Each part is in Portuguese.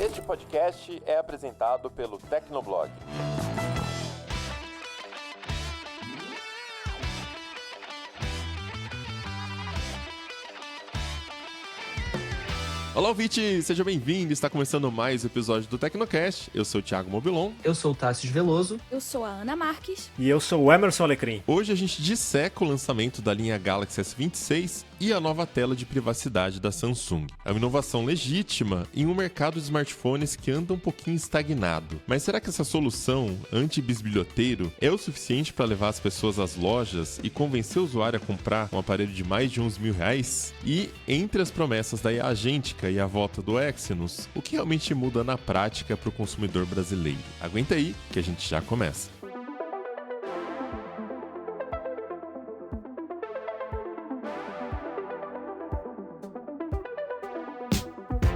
Este podcast é apresentado pelo Tecnoblog. Olá, ouvinte! Seja bem-vindo! Está começando mais um episódio do Tecnocast. Eu sou o Thiago Mobilon. Eu sou o Tássio Veloso. Eu sou a Ana Marques. E eu sou o Emerson Alecrim. Hoje a gente disseca o lançamento da linha Galaxy S26 e a nova tela de privacidade da Samsung. É uma inovação legítima em um mercado de smartphones que anda um pouquinho estagnado. Mas será que essa solução anti-bisbilhoteiro é o suficiente para levar as pessoas às lojas e convencer o usuário a comprar um aparelho de mais de uns R$1.000? E entre as promessas da IA Agêntica e a volta do Exynos, o que realmente muda na prática para o consumidor brasileiro? Aguenta aí que a gente já começa.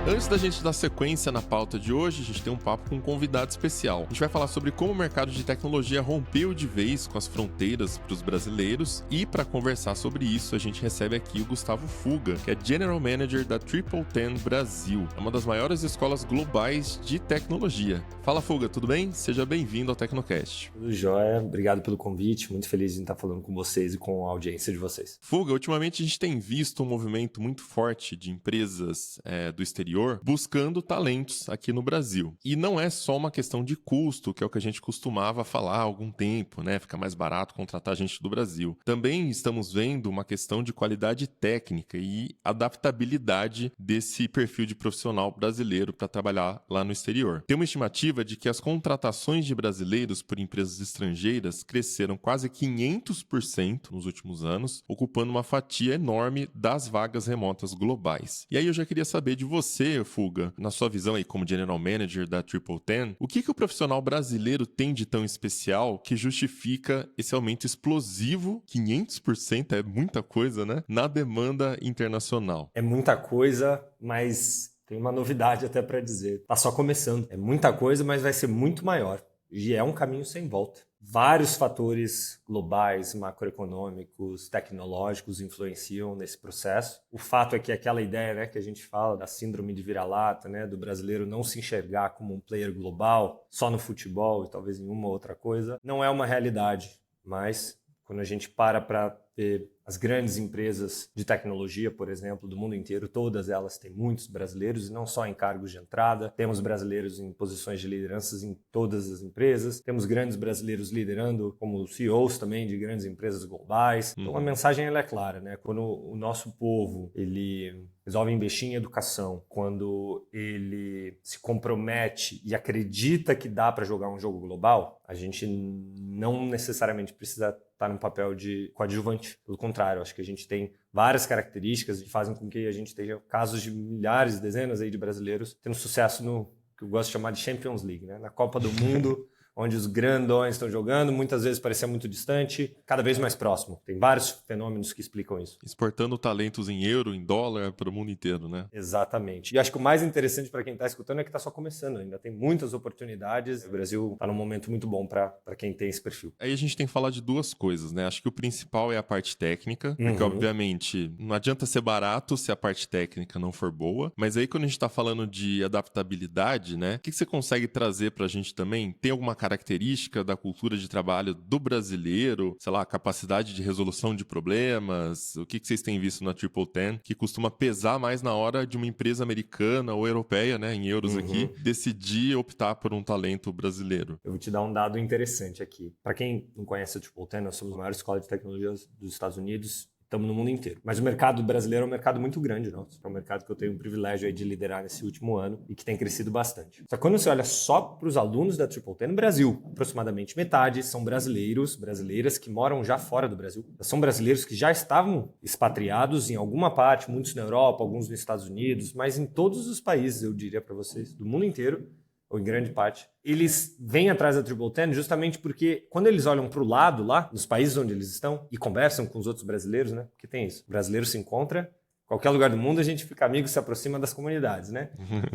Antes da gente dar sequência na pauta de hoje, a gente tem um papo com um convidado especial. A gente vai falar sobre como o mercado de tecnologia rompeu de vez com as fronteiras para os brasileiros e para conversar sobre isso, a gente recebe aqui o Gustavo Fuga, que é General Manager da Triple Ten Brasil, uma das maiores escolas globais de tecnologia. Fala, Fuga, tudo bem? Seja bem-vindo ao Tecnocast. Tudo jóia, obrigado pelo convite, muito feliz em estar falando com vocês e com a audiência de vocês. Fuga, ultimamente a gente tem visto um movimento muito forte de empresas do exterior buscando talentos aqui no Brasil. E não é só uma questão de custo, que é o que a gente costumava falar há algum tempo, né? Fica mais barato contratar gente do Brasil. Também estamos vendo uma questão de qualidade técnica e adaptabilidade desse perfil de profissional brasileiro para trabalhar lá no exterior. Tem uma estimativa de que as contratações de brasileiros por empresas estrangeiras cresceram quase 500% nos últimos anos, ocupando uma fatia enorme das vagas remotas globais. E aí eu já queria saber de você, Fuga, na sua visão aí como General Manager da Triple Ten, o que o profissional brasileiro tem de tão especial que justifica esse aumento explosivo, 500% é muita coisa, né, na demanda internacional? É muita coisa, mas tem uma novidade até para dizer. Tá só começando. É muita coisa, mas vai ser muito maior. E é um caminho sem volta. Vários fatores globais, macroeconômicos, tecnológicos influenciam nesse processo. O fato é que aquela ideia, né, que a gente fala da síndrome de vira-lata, né, do brasileiro não se enxergar como um player global, só no futebol e talvez em uma outra coisa, não é uma realidade. Mas quando a gente para ver as grandes empresas de tecnologia, por exemplo, do mundo inteiro, todas elas têm muitos brasileiros, e não só em cargos de entrada. Temos brasileiros em posições de lideranças em todas as empresas. Temos grandes brasileiros liderando como CEOs também de grandes empresas globais. Então a mensagem ela é clara, né? Quando o nosso povo ele resolve investir em educação, quando ele se compromete e acredita que dá para jogar um jogo global, a gente não necessariamente precisa estar num papel de coadjuvante. Pelo contrário, acho que a gente tem várias características que fazem com que a gente tenha casos de milhares, dezenas aí de brasileiros tendo sucesso no que eu gosto de chamar de Champions League, né? Na Copa do Mundo, onde os grandões estão jogando, muitas vezes parecia muito distante, cada vez mais próximo. Tem vários fenômenos que explicam isso. Exportando talentos em euro, em dólar, para o mundo inteiro, né? Exatamente. E acho que o mais interessante para quem está escutando é que está só começando. Ainda tem muitas oportunidades. O Brasil está num momento muito bom para quem tem esse perfil. Aí a gente tem que falar de duas coisas, né? Acho que o principal é a parte técnica, porque obviamente não adianta ser barato se a parte técnica não for boa. Mas aí quando a gente está falando de adaptabilidade, né? O que você consegue trazer para a gente também? Tem alguma característica da cultura de trabalho do brasileiro, sei lá, capacidade de resolução de problemas? O que vocês têm visto na Triple Ten que costuma pesar mais na hora de uma empresa americana ou europeia, né, em euros aqui, decidir optar por um talento brasileiro? Eu vou te dar um dado interessante aqui. Para quem não conhece a Triple Ten, nós somos a maior escola de tecnologia dos Estados Unidos. Estamos no mundo inteiro. Mas o mercado brasileiro é um mercado muito grande, nosso. É um mercado que eu tenho o privilégio aí de liderar nesse último ano e que tem crescido bastante. Só que quando você olha só para os alunos da Triple Ten no Brasil, aproximadamente metade são brasileiros, brasileiras que moram já fora do Brasil. São brasileiros que já estavam expatriados em alguma parte, muitos na Europa, alguns nos Estados Unidos, mas em todos os países, eu diria para vocês, do mundo inteiro, ou em grande parte, eles vêm atrás da Triple Ten justamente porque quando eles olham para o lado lá, nos países onde eles estão, e conversam com os outros brasileiros, né? Porque tem isso, o brasileiro se encontra, qualquer lugar do mundo a gente fica amigo e se aproxima das comunidades, né?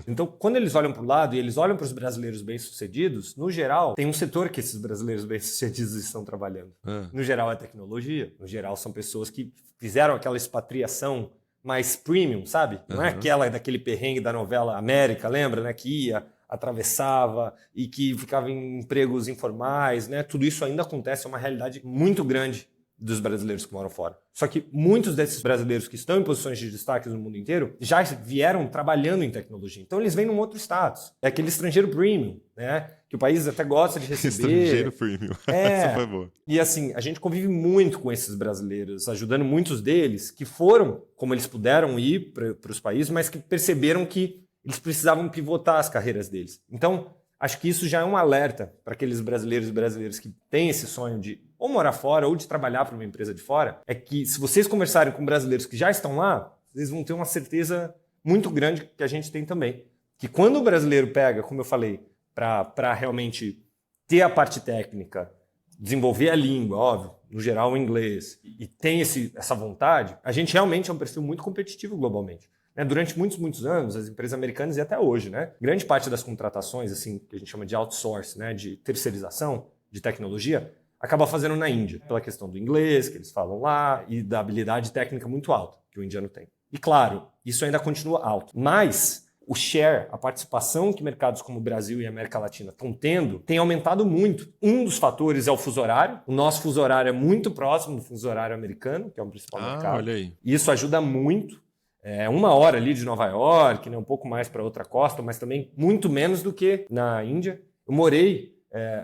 Então, quando eles olham para o lado e eles olham para os brasileiros bem-sucedidos, no geral, tem um setor que esses brasileiros bem-sucedidos estão trabalhando. No geral é tecnologia, no geral são pessoas que fizeram aquela expatriação mais premium, sabe? Não é aquela daquele perrengue da novela América, lembra, né? Que ia, atravessava e que ficava em empregos informais, né? Tudo isso ainda acontece, é uma realidade muito grande dos brasileiros que moram fora. Só que muitos desses brasileiros que estão em posições de destaque no mundo inteiro já vieram trabalhando em tecnologia. Então eles vêm num outro status. É aquele estrangeiro premium, né? Que o país até gosta de receber. Estrangeiro premium. Essa foi boa. E assim, a gente convive muito com esses brasileiros, ajudando muitos deles que foram, como eles puderam ir para os países, mas que perceberam que eles precisavam pivotar as carreiras deles. Então, acho que isso já é um alerta para aqueles brasileiros e brasileiras que têm esse sonho de ou morar fora ou de trabalhar para uma empresa de fora, é que se vocês conversarem com brasileiros que já estão lá, vocês vão ter uma certeza muito grande que a gente tem também. Que quando o brasileiro pega, como eu falei, para realmente ter a parte técnica, desenvolver a língua, óbvio, no geral o inglês, e tem essa vontade, a gente realmente é um perfil muito competitivo globalmente. Durante muitos anos, as empresas americanas e até hoje, né, grande parte das contratações, assim, que a gente chama de outsource, né, de terceirização de tecnologia, acaba fazendo na Índia, pela questão do inglês, que eles falam lá, e da habilidade técnica muito alta que o indiano tem. E claro, isso ainda continua alto, mas o share, a participação que mercados como o Brasil e a América Latina estão tendo, tem aumentado muito. Um dos fatores é o fuso horário. O nosso fuso horário é muito próximo do fuso horário americano, que é o principal mercado. Olha aí. E isso ajuda muito. É 1 hora ali de Nova York, né, um pouco mais para outra costa, mas também muito menos do que na Índia. Eu morei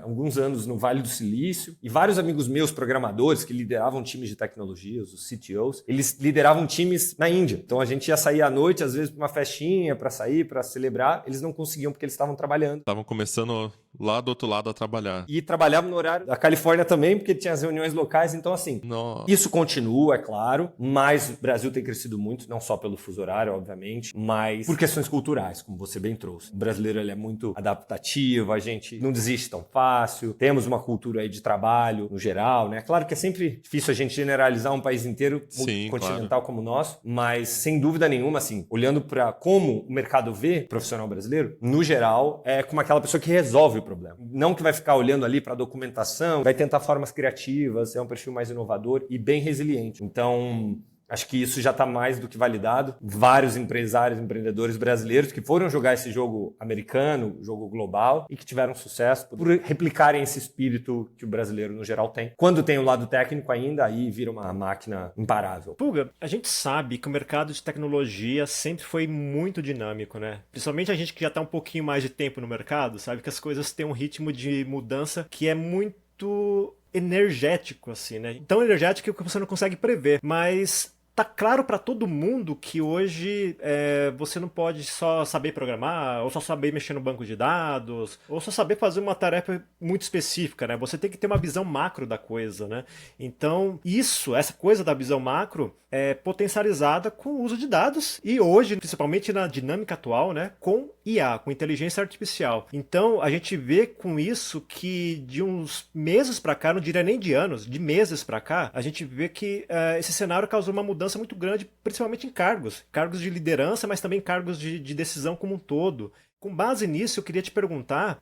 alguns anos no Vale do Silício e vários amigos meus, programadores, que lideravam times de tecnologias, os CTOs, eles lideravam times na Índia. Então a gente ia sair à noite, às vezes para uma festinha, para sair, para celebrar. Eles não conseguiam porque eles estavam trabalhando. Estavam começando lá do outro lado a trabalhar. E trabalhavam no horário da Califórnia também, porque tinha as reuniões locais. Então, assim, isso continua, é claro, mas o Brasil tem crescido muito, não só pelo fuso horário, obviamente, mas por questões culturais, como você bem trouxe. O brasileiro ele é muito adaptativo, a gente não desiste tão fácil, temos uma cultura aí de trabalho no geral, né? Claro que é sempre difícil a gente generalizar um país inteiro continental como o nosso, mas sem dúvida nenhuma, assim, olhando para como o mercado vê o profissional brasileiro, no geral, é como aquela pessoa que resolve o problema. Não que vai ficar olhando ali para a documentação, vai tentar formas criativas, é um perfil mais inovador e bem resiliente. Então, acho que isso já está mais do que validado. Vários empresários, empreendedores brasileiros que foram jogar esse jogo americano, jogo global, e que tiveram sucesso por replicarem esse espírito que o brasileiro, no geral, tem. Quando tem o lado técnico ainda, aí vira uma máquina imparável. Pulga, a gente sabe que o mercado de tecnologia sempre foi muito dinâmico, né? Principalmente a gente que já está um pouquinho mais de tempo no mercado, sabe que as coisas têm um ritmo de mudança que é muito energético, assim, né? Tão energético que você não consegue prever, mas tá claro para todo mundo que hoje você não pode só saber programar, ou só saber mexer no banco de dados, ou só saber fazer uma tarefa muito específica, né? Você tem que ter uma visão macro da coisa, né? Então, essa coisa da visão macro é potencializada com o uso de dados e hoje, principalmente na dinâmica atual, né, com IA, com inteligência artificial. Então, a gente vê com isso que de uns meses para cá, não diria nem de anos, de meses para cá, a gente vê que esse cenário causou uma mudança muito grande, principalmente em cargos de liderança, mas também cargos de decisão como um todo. Com base nisso, eu queria te perguntar,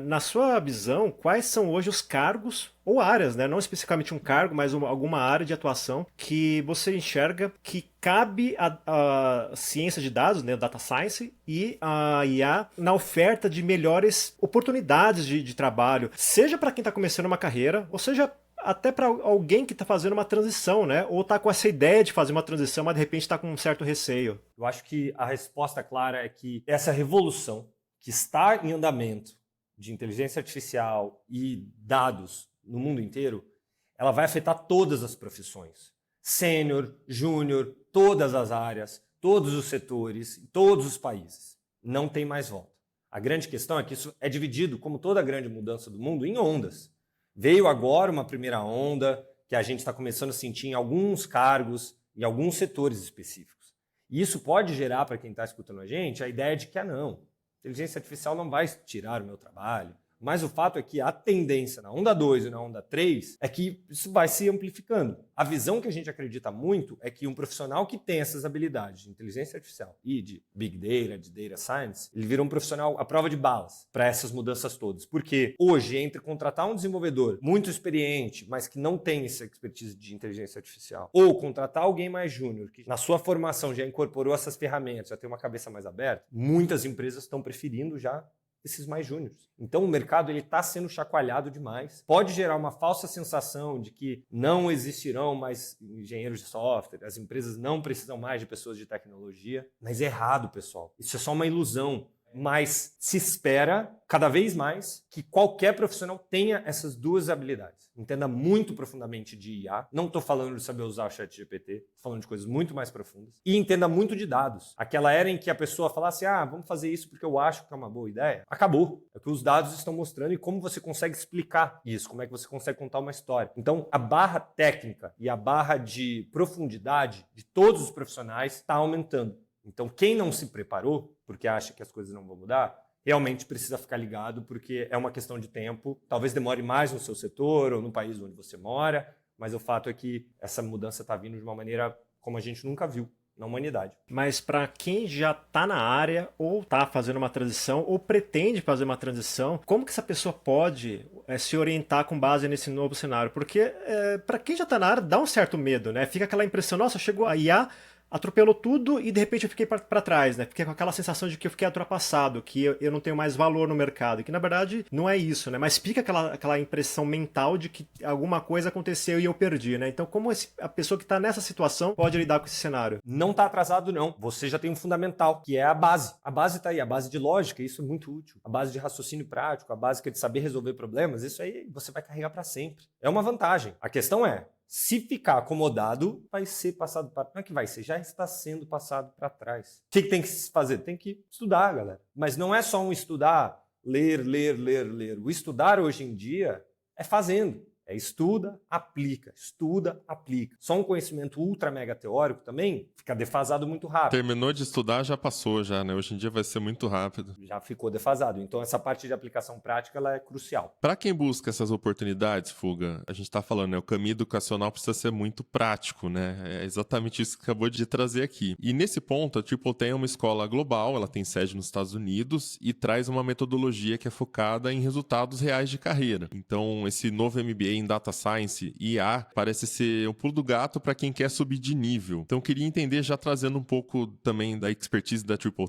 na sua visão, quais são hoje os cargos ou áreas, né? Não especificamente um cargo, mas alguma área de atuação que você enxerga que cabe a ciência de dados, né? Data Science e a IA na oferta de melhores oportunidades de trabalho, seja para quem está começando uma carreira, ou seja até para alguém que está fazendo uma transição, né? Ou está com essa ideia de fazer uma transição, mas de repente está com um certo receio. Eu acho que a resposta clara é que essa revolução que está em andamento de inteligência artificial e dados no mundo inteiro, ela vai afetar todas as profissões. Sênior, júnior, todas as áreas, todos os setores, todos os países. Não tem mais volta. A grande questão é que isso é dividido, como toda grande mudança do mundo, em ondas. Veio agora uma primeira onda que a gente está começando a sentir em alguns cargos e alguns setores específicos. E isso pode gerar, para quem está escutando a gente, a ideia de que, não, inteligência artificial não vai tirar o meu trabalho, Mas o fato é que a tendência na onda 2 e na onda 3 é que isso vai se amplificando. A visão que a gente acredita muito é que um profissional que tem essas habilidades de inteligência artificial e de Big Data, de Data Science, ele vira um profissional à prova de balas para essas mudanças todas. Porque hoje, entre contratar um desenvolvedor muito experiente, mas que não tem essa expertise de inteligência artificial, ou contratar alguém mais júnior, que na sua formação já incorporou essas ferramentas, já tem uma cabeça mais aberta, muitas empresas estão preferindo já esses mais júniores. Então o mercado está sendo chacoalhado demais. Pode gerar uma falsa sensação de que não existirão mais engenheiros de software, as empresas não precisam mais de pessoas de tecnologia, mas é errado, pessoal. Isso é só uma ilusão. Mas se espera cada vez mais que qualquer profissional tenha essas duas habilidades. Entenda muito profundamente de IA. Não estou falando de saber usar o ChatGPT, estou falando de coisas muito mais profundas. E entenda muito de dados. Aquela era em que a pessoa falasse, vamos fazer isso porque eu acho que é uma boa ideia. Acabou. É o que os dados estão mostrando e como você consegue explicar isso, como é que você consegue contar uma história. Então, a barra técnica e a barra de profundidade de todos os profissionais está aumentando. Então, quem não se preparou, porque acha que as coisas não vão mudar, realmente precisa ficar ligado, porque é uma questão de tempo. Talvez demore mais no seu setor ou no país onde você mora, mas o fato é que essa mudança está vindo de uma maneira como a gente nunca viu na humanidade. Mas para quem já está na área, ou está fazendo uma transição, ou pretende fazer uma transição, como que essa pessoa pode se orientar com base nesse novo cenário? Porque para quem já está na área, dá um certo medo, né? Fica aquela impressão, nossa, chegou a IA, atropelou tudo e de repente eu fiquei para trás, né? Fiquei com aquela sensação de que eu fiquei ultrapassado, que eu não tenho mais valor no mercado, que na verdade não é isso, né? Mas fica aquela impressão mental de que alguma coisa aconteceu e eu perdi, né? Então como a pessoa que está nessa situação pode lidar com esse cenário? Não está atrasado, não. Você já tem um fundamental, que é a base. A base está aí, a base de lógica, isso é muito útil. A base de raciocínio prático, a base de saber resolver problemas, isso aí você vai carregar para sempre. É uma vantagem. A questão é, se ficar acomodado, vai ser passado para... Não é que vai ser, já está sendo passado para trás. O que tem que se fazer? Tem que estudar, galera. Mas não é só um estudar, ler. O estudar hoje em dia é fazendo. É estuda, aplica. Só um conhecimento ultra mega teórico também fica defasado muito rápido. Terminou de estudar, já passou já, né? Hoje em dia vai ser muito rápido. Já ficou defasado. Então essa parte de aplicação prática ela é crucial. Para quem busca essas oportunidades, Fuga, a gente está falando, né? O caminho educacional precisa ser muito prático, né? É exatamente isso que acabou de trazer aqui. E nesse ponto, a Triple é uma escola global, ela tem sede nos Estados Unidos e traz uma metodologia que é focada em resultados reais de carreira. Então, esse novo MBA em Data Science e IA parece ser o pulo do gato para quem quer subir de nível. Então, eu queria entender, já trazendo um pouco também da expertise da Triple,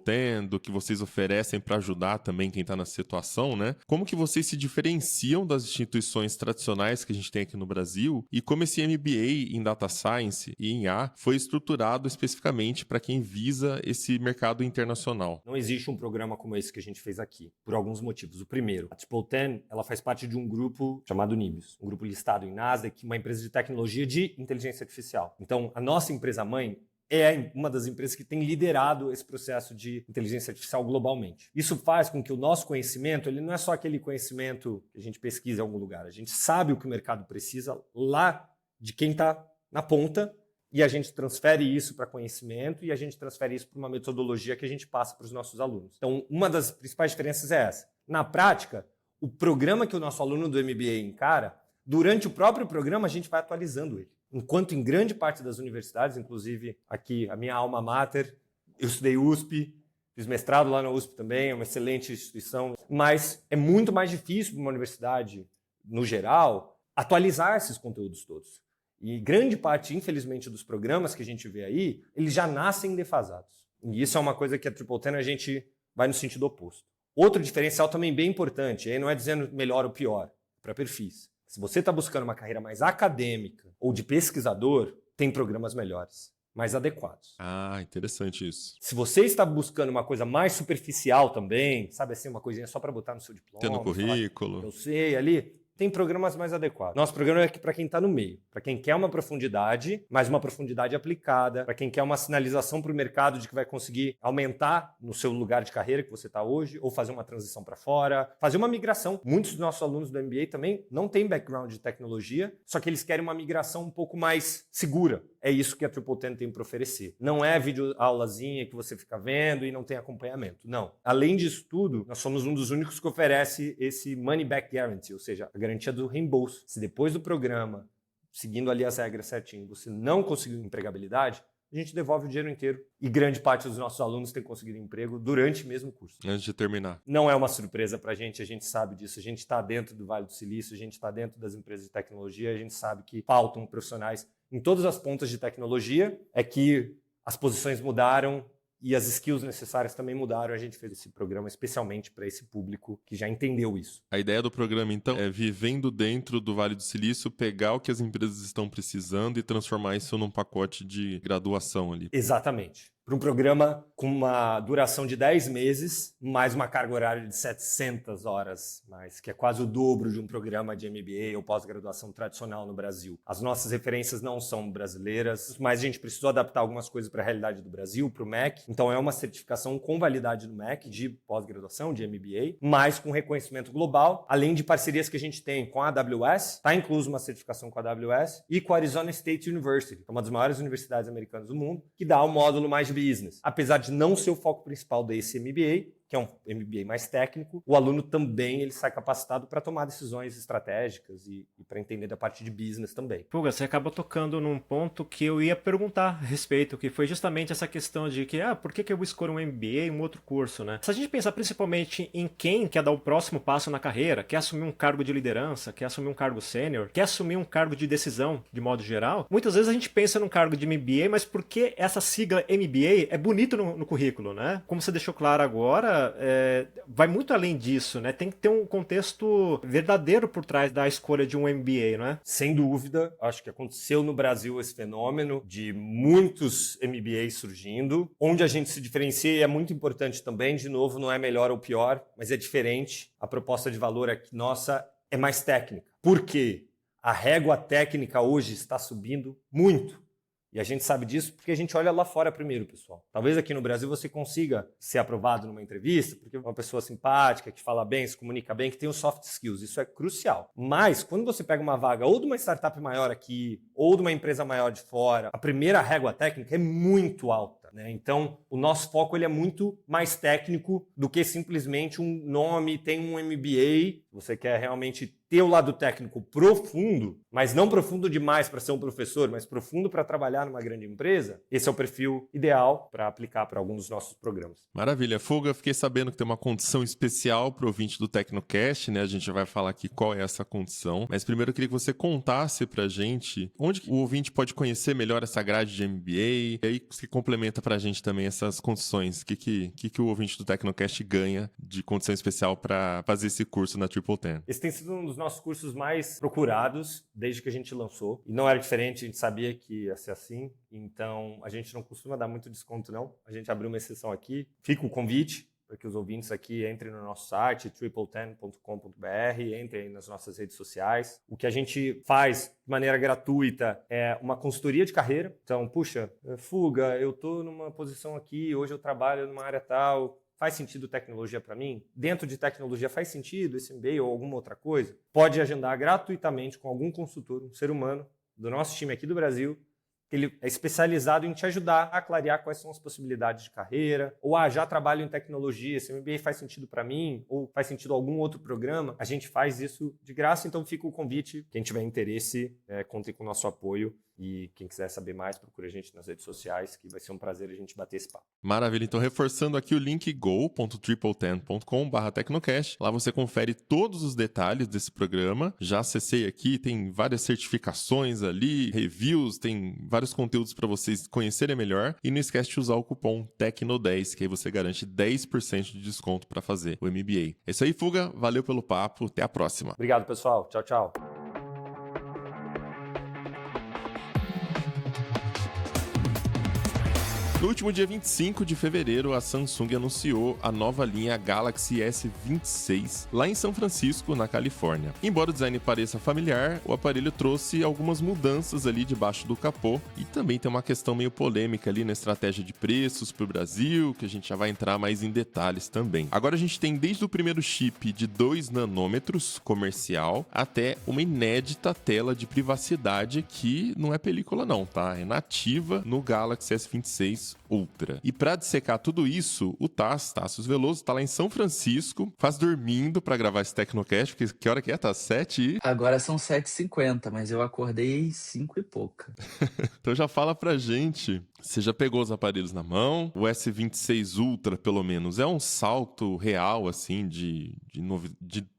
do que vocês oferecem para ajudar também quem está na situação, né? Como que vocês se diferenciam das instituições tradicionais que a gente tem aqui no Brasil e como esse MBA em Data Science e em IA foi estruturado especificamente para quem visa esse mercado internacional? Não existe um programa como esse que a gente fez aqui, por alguns motivos. O primeiro, a Triple ela faz parte de um grupo chamado Nibius, um grupo listado em Nasdaq, uma empresa de tecnologia de inteligência artificial. Então, a nossa empresa-mãe é uma das empresas que tem liderado esse processo de inteligência artificial globalmente. Isso faz com que o nosso conhecimento, ele não é só aquele conhecimento que a gente pesquisa em algum lugar. A gente sabe o que o mercado precisa lá de quem está na ponta e a gente transfere isso para conhecimento e a gente transfere isso para uma metodologia que a gente passa para os nossos alunos. Então, uma das principais diferenças é essa. Na prática, o programa que o nosso aluno do MBA encara, durante o próprio programa a gente vai atualizando ele. Enquanto em grande parte das universidades, inclusive aqui a minha alma mater, eu estudei USP, fiz mestrado lá na USP também, é uma excelente instituição, mas é muito mais difícil para uma universidade, no geral, atualizar esses conteúdos todos. E grande parte, infelizmente, dos programas que a gente vê aí, eles já nascem defasados. E isso é uma coisa que a Triple a gente vai no sentido oposto. Outro diferencial também bem importante, aí não é dizendo melhor ou pior, para perfis. Se você está buscando uma carreira mais acadêmica ou de pesquisador, tem programas melhores, mais adequados. Ah, interessante isso. Se você está buscando uma coisa mais superficial também, sabe assim, uma coisinha só para botar no seu diploma, Ter no currículo. eu sei ali, tem programas mais adequados. Nosso programa é para quem está no meio, para quem quer uma profundidade, mas uma profundidade aplicada, para quem quer uma sinalização para o mercado de que vai conseguir aumentar no seu lugar de carreira que você está hoje, ou fazer uma transição para fora, fazer uma migração. Muitos dos nossos alunos do MBA também não têm background de tecnologia, só que eles querem uma migração um pouco mais segura. É isso que a Triple Ten tem para oferecer. Não é videoaulazinha que você fica vendo e não tem acompanhamento. Não. Além disso tudo, nós somos um dos únicos que oferece esse Money Back Guarantee, ou seja, a garantia do reembolso. Se depois do programa, seguindo ali as regras certinho, você não conseguiu empregabilidade, a gente devolve o dinheiro inteiro. E grande parte dos nossos alunos tem conseguido emprego durante mesmo o curso. Antes de terminar. Não é uma surpresa para a gente sabe disso. A gente está dentro do Vale do Silício, a gente está dentro das empresas de tecnologia, a gente sabe que faltam profissionais em todas as pontas de tecnologia, é que as posições mudaram e as skills necessárias também mudaram. A gente fez esse programa especialmente para esse público que já entendeu isso. A ideia do programa, então, é vivendo dentro do Vale do Silício, pegar o que as empresas estão precisando e transformar isso num pacote de graduação ali. Exatamente. Para um programa com uma duração de 10 meses, mais uma carga horária de 700 horas, que é quase o dobro de um programa de MBA ou pós-graduação tradicional no Brasil. As nossas referências não são brasileiras, mas a gente precisou adaptar algumas coisas para a realidade do Brasil, para o MEC. Então é uma certificação com validade no MEC de pós-graduação, de MBA, mas com reconhecimento global, além de parcerias que a gente tem com a AWS, está incluso uma certificação com a AWS, e com a Arizona State University, que é uma das maiores universidades americanas do mundo, que dá o módulo mais de business. Apesar de não ser o foco principal desse MBA, que é um MBA mais técnico, o aluno também ele sai capacitado para tomar decisões estratégicas e para entender da parte de business também. Fuga, você acaba tocando num ponto que eu ia perguntar a respeito, que foi justamente essa questão de que, por que eu escolho um MBA e um outro curso, né? Se a gente pensar principalmente em quem quer dar o próximo passo na carreira, quer assumir um cargo de liderança, quer assumir um cargo sênior, quer assumir um cargo de decisão, de modo geral, muitas vezes a gente pensa num cargo de MBA, mas por que essa sigla MBA é bonito no currículo, né? Como você deixou claro agora, vai muito além disso, né? Tem que ter um contexto verdadeiro por trás da escolha de um MBA, não é? Sem dúvida, acho que aconteceu no Brasil esse fenômeno de muitos MBAs surgindo, onde a gente se diferencia e é muito importante também, de novo, não é melhor ou pior, mas é diferente. A proposta de valor aqui, nossa, é mais técnica. Por quê? A régua técnica hoje está subindo muito. E a gente sabe disso porque a gente olha lá fora primeiro, pessoal. Talvez aqui no Brasil você consiga ser aprovado numa entrevista, porque é uma pessoa simpática, que fala bem, se comunica bem, que tem os soft skills. Isso é crucial. Mas, quando você pega uma vaga ou de uma startup maior aqui, ou de uma empresa maior de fora, a primeira régua técnica é muito alta, né? Então, o nosso foco ele é muito mais técnico do que simplesmente um nome, tem um MBA. Você quer realmente ter o lado técnico profundo, mas não profundo demais para ser um professor, mas profundo para trabalhar numa grande empresa, esse é o perfil ideal para aplicar para algum dos nossos programas. Maravilha. Fuga, fiquei sabendo que tem uma condição especial para o ouvinte do Tecnocast, né? A gente vai falar aqui qual é essa condição, mas primeiro eu queria que você contasse pra gente onde o ouvinte pode conhecer melhor essa grade de MBA, e aí você complementa pra gente também essas condições, o que o ouvinte do Tecnocast ganha de condição especial para fazer esse curso na Triple Ten. Esse tem sido um dos nossos cursos mais procurados desde que a gente lançou. E não era diferente, a gente sabia que ia ser assim. Então, a gente não costuma dar muito desconto, não. A gente abriu uma exceção aqui. Fica o convite para que os ouvintes aqui entrem no nosso site, triple10.com.br, entrem nas nossas redes sociais. O que a gente faz de maneira gratuita é uma consultoria de carreira. Então, puxa, Fuga, eu estou numa posição aqui, hoje eu trabalho numa área tal. Faz sentido tecnologia para mim? Dentro de tecnologia faz sentido esse MBA ou alguma outra coisa? Pode agendar gratuitamente com algum consultor, um ser humano do nosso time aqui do Brasil, que ele é especializado em te ajudar a clarear quais são as possibilidades de carreira, ou já trabalho em tecnologia, esse MBA faz sentido para mim, ou faz sentido algum outro programa. A gente faz isso de graça, então fica o convite. Quem tiver interesse, conte com o nosso apoio. E quem quiser saber mais, procure a gente nas redes sociais, que vai ser um prazer a gente bater esse papo. Maravilha, então reforçando aqui o link go.triple10.com/tecnocast. Lá você confere todos os detalhes desse programa. Já acessei aqui, tem várias certificações ali, reviews, tem vários conteúdos para vocês conhecerem melhor. E não esquece de usar o cupom TECNO10, que aí você garante 10% de desconto para fazer o MBA. É isso aí, Fuga. Valeu pelo papo. Até a próxima. Obrigado, pessoal. Tchau, tchau. No último dia 25 de fevereiro, a Samsung anunciou a nova linha Galaxy S26 lá em São Francisco, na Califórnia. Embora o design pareça familiar, o aparelho trouxe algumas mudanças ali debaixo do capô e também tem uma questão meio polêmica ali na estratégia de preços para o Brasil, que a gente já vai entrar mais em detalhes também. Agora a gente tem desde o primeiro chip de 2 nanômetros comercial até uma inédita tela de privacidade que não é película não, tá? É nativa no Galaxy S26 Ultra. E para dissecar tudo isso, o Tassius Veloso tá lá em São Francisco, quase dormindo para gravar esse Tecnocast, porque que hora que é? Tá 7 e... Agora são 7h50, mas eu acordei 5 e pouca. Então já fala pra gente, você já pegou os aparelhos na mão? O S26 Ultra, pelo menos, é um salto real, assim, de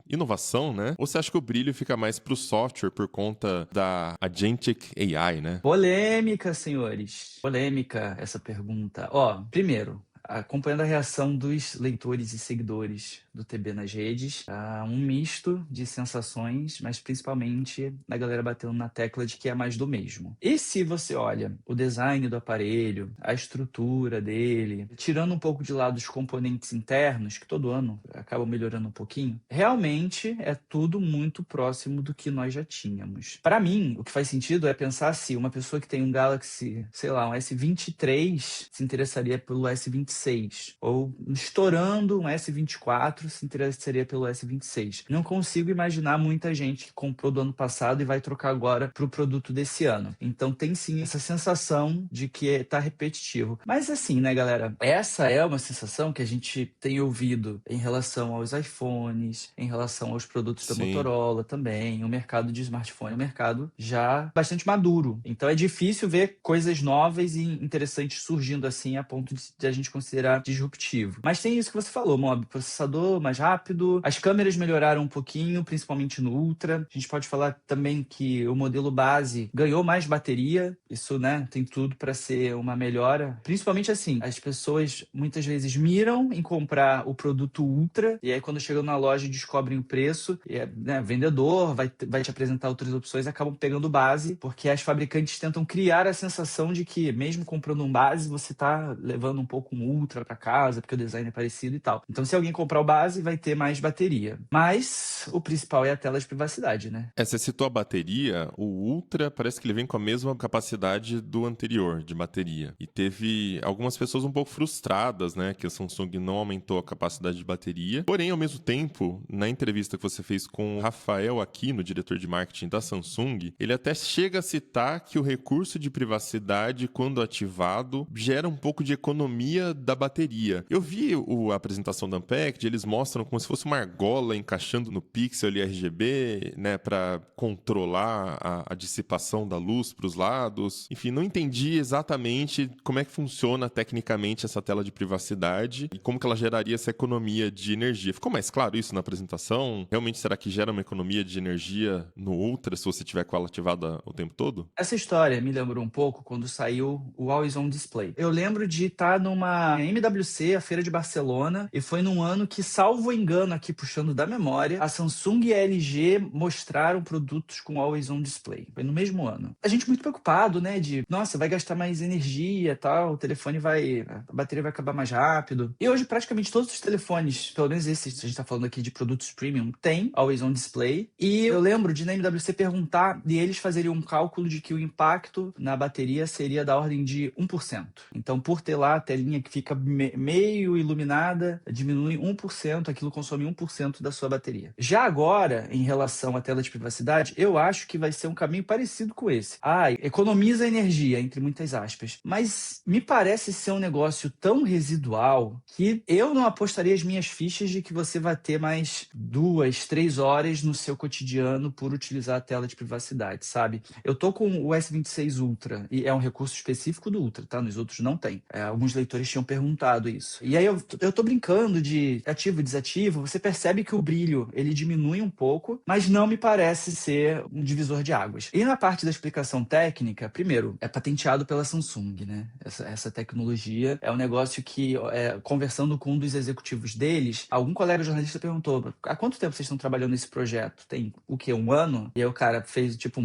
inovação, né? Ou você acha que o brilho fica mais pro software por conta da Agentic AI, né? Polêmica, senhores. Polêmica essa pergunta. Ó, primeiro, acompanhando a reação dos leitores e seguidores do TB nas redes, um misto de sensações, mas principalmente da galera batendo na tecla de que é mais do mesmo. E se você olha o design do aparelho, a estrutura dele, tirando um pouco de lado os componentes internos, que todo ano acabam melhorando um pouquinho, realmente é tudo muito próximo do que nós já tínhamos. Para mim, o que faz sentido é pensar se uma pessoa que tem um Galaxy, sei lá, um S23 se interessaria pelo S26, ou estourando um S24 se interessaria pelo S26. Não consigo imaginar muita gente que comprou do ano passado e vai trocar agora para o produto desse ano. Então tem sim essa sensação de que tá repetitivo. Mas assim, né, galera? Essa é uma sensação que a gente tem ouvido em relação aos iPhones, em relação aos produtos da Motorola também. O mercado de smartphone é um mercado já bastante maduro. Então é difícil ver coisas novas e interessantes surgindo assim a ponto de a gente considerar disruptivo. Mas tem isso que você falou, Mob. Processador mais rápido, as câmeras melhoraram um pouquinho, principalmente no Ultra. A gente pode falar também que o modelo base ganhou mais bateria. Isso, né, tem tudo para ser uma melhora. Principalmente assim, as pessoas muitas vezes miram em comprar o produto Ultra e aí quando chegam na loja descobrem o preço e né, vendedor vai te apresentar outras opções e acabam pegando base, porque as fabricantes tentam criar a sensação de que mesmo comprando um base, você tá levando um pouco um Ultra para casa, porque o design é parecido e tal. Então se alguém comprar o base, vai ter mais bateria. Mas o principal é a tela de privacidade, né? Você citou a bateria, o Ultra parece que ele vem com a mesma capacidade do anterior de bateria. E teve algumas pessoas um pouco frustradas, né, que a Samsung não aumentou a capacidade de bateria. Porém, ao mesmo tempo, na entrevista que você fez com o Rafael Aquino, diretor de marketing da Samsung, ele até chega a citar que o recurso de privacidade, quando ativado, gera um pouco de economia da bateria. Eu vi a apresentação da Unpacked, eles mostram como se fosse uma argola encaixando no pixel ali RGB, né, para controlar a dissipação da luz para os lados. Enfim, não entendi exatamente como é que funciona tecnicamente essa tela de privacidade e como que ela geraria essa economia de energia. Ficou mais claro isso na apresentação? Realmente será que gera uma economia de energia no Ultra se você tiver com ela ativada o tempo todo? Essa história me lembrou um pouco quando saiu o Always On Display. Eu lembro de estar numa MWC, a Feira de Barcelona, e foi num ano que, salvo engano aqui puxando da memória, a Samsung e a LG mostraram produtos com Always On Display. Foi no mesmo ano. A gente muito preocupado, né, de, nossa, vai gastar mais energia e tal, a bateria vai acabar mais rápido. E hoje praticamente todos os telefones, pelo menos esses, a gente tá falando aqui de produtos premium, tem Always On Display. E eu lembro de na MWC perguntar e eles fazerem um cálculo de que o impacto na bateria seria da ordem de 1%. Então, por ter lá a telinha que fica meio iluminada, diminui 1%, aquilo consome 1% da sua bateria. Já agora, em relação à tela de privacidade, eu acho que vai ser um caminho parecido com esse. Economiza energia, entre muitas aspas. Mas me parece ser um negócio tão residual que eu não apostaria as minhas fichas de que você vai ter mais 2, 3 horas no seu cotidiano por utilizar a tela de privacidade, sabe? Eu tô com o S26 Ultra e é um recurso específico do Ultra, tá? Nos outros não tem. Alguns leitores tinham perguntado isso. E aí eu tô brincando de ativo e desativo, você percebe que o brilho, ele diminui um pouco, mas não me parece ser um divisor de águas. E na parte da explicação técnica, primeiro, é patenteado pela Samsung, né? Essa tecnologia é um negócio que, conversando com um dos executivos deles, algum colega jornalista perguntou, há quanto tempo vocês estão trabalhando nesse projeto? Tem o quê? 1 ano? E aí o cara fez tipo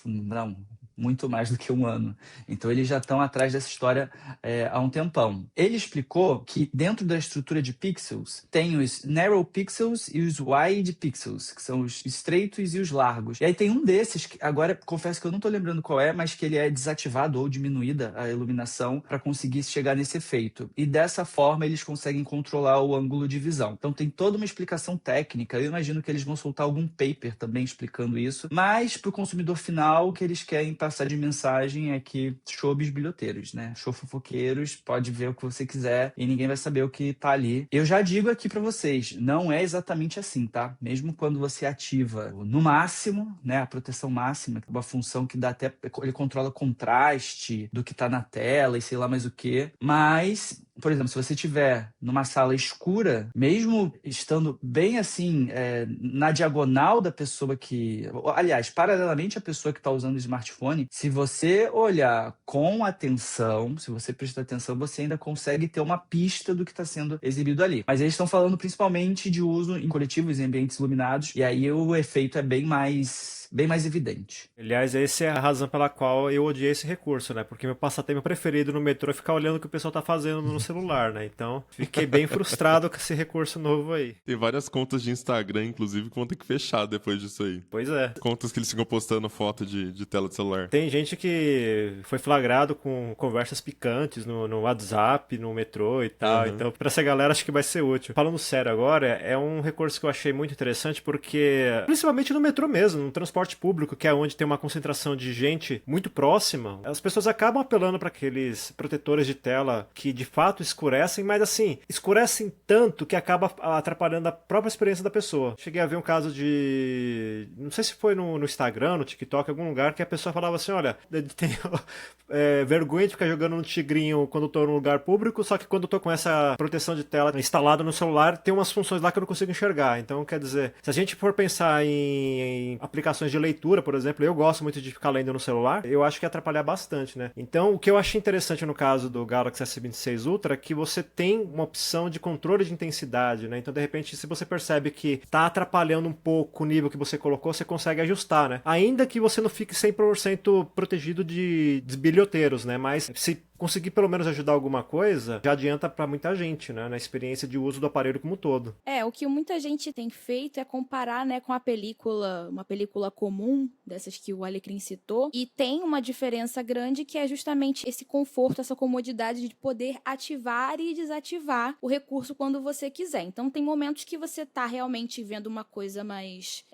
não, muito mais do que um ano. Então eles já estão atrás dessa história há um tempão. Ele explicou que dentro da estrutura de pixels tem os narrow pixels e os wide pixels, que são os estreitos e os largos. E aí tem um desses, que agora confesso que eu não estou lembrando qual é, mas que ele é desativado ou diminuída a iluminação para conseguir chegar nesse efeito. E dessa forma eles conseguem controlar o ângulo de visão. Então tem toda uma explicação técnica. Eu imagino que eles vão soltar algum paper também explicando isso. Mas para o consumidor final, o que eles querem passar de mensagem é que show bisbilhoteiros, né? Show fofoqueiros, pode ver o que você quiser e ninguém vai saber o que tá ali. Eu já digo aqui para vocês, não é exatamente assim, tá? Mesmo quando você ativa no máximo, né, a proteção máxima, uma função que dá até, ele controla contraste do que tá na tela e sei lá mais o que, mas por exemplo, se você estiver numa sala escura, mesmo estando bem assim, na diagonal da pessoa que... Aliás, paralelamente à pessoa que está usando o smartphone, se você olhar com atenção, se você prestar atenção, você ainda consegue ter uma pista do que está sendo exibido ali. Mas eles estão falando principalmente de uso em coletivos, em ambientes iluminados, e aí o efeito é bem mais evidente. Aliás, essa é a razão pela qual eu odiei esse recurso, né? Porque meu passatempo preferido no metrô é ficar olhando o que o pessoal tá fazendo no celular, né? Então, fiquei bem frustrado com esse recurso novo aí. Tem várias contas de Instagram, inclusive, que vão ter que fechar depois disso aí. Pois é. Contas que eles ficam postando foto de tela de celular. Tem gente que foi flagrado com conversas picantes no WhatsApp, no metrô e tal. Então, pra essa galera, acho que vai ser útil. Falando sério agora, é um recurso que eu achei muito interessante porque, principalmente no metrô mesmo, no transporte público, que é onde tem uma concentração de gente muito próxima, as pessoas acabam apelando para aqueles protetores de tela que de fato escurecem, mas assim, escurecem tanto que acaba atrapalhando a própria experiência da pessoa. Cheguei a ver um caso de... não sei se foi no Instagram, no TikTok, algum lugar, que a pessoa falava assim, olha, tenho vergonha de ficar jogando no tigrinho quando eu tô num lugar público, só que quando eu tô com essa proteção de tela instalada no celular, tem umas funções lá que eu não consigo enxergar. Então, quer dizer, se a gente for pensar em aplicações de leitura, por exemplo, eu gosto muito de ficar lendo no celular, eu acho que ia atrapalhar bastante, né? Então, o que eu achei interessante no caso do Galaxy S26 Ultra é que você tem uma opção de controle de intensidade, né? Então, de repente, se você percebe que tá atrapalhando um pouco o nível que você colocou, você consegue ajustar, né? Ainda que você não fique 100% protegido de desbilhoteiros, né? Mas se conseguir pelo menos ajudar alguma coisa, já adianta pra muita gente, né? Na experiência de uso do aparelho como um todo. O que muita gente tem feito é comparar, né, com uma película comum, dessas que o Alecrim citou, e tem uma diferença grande que é justamente esse conforto, essa comodidade de poder ativar e desativar o recurso quando você quiser. Então tem momentos que você tá realmente vendo uma coisa mais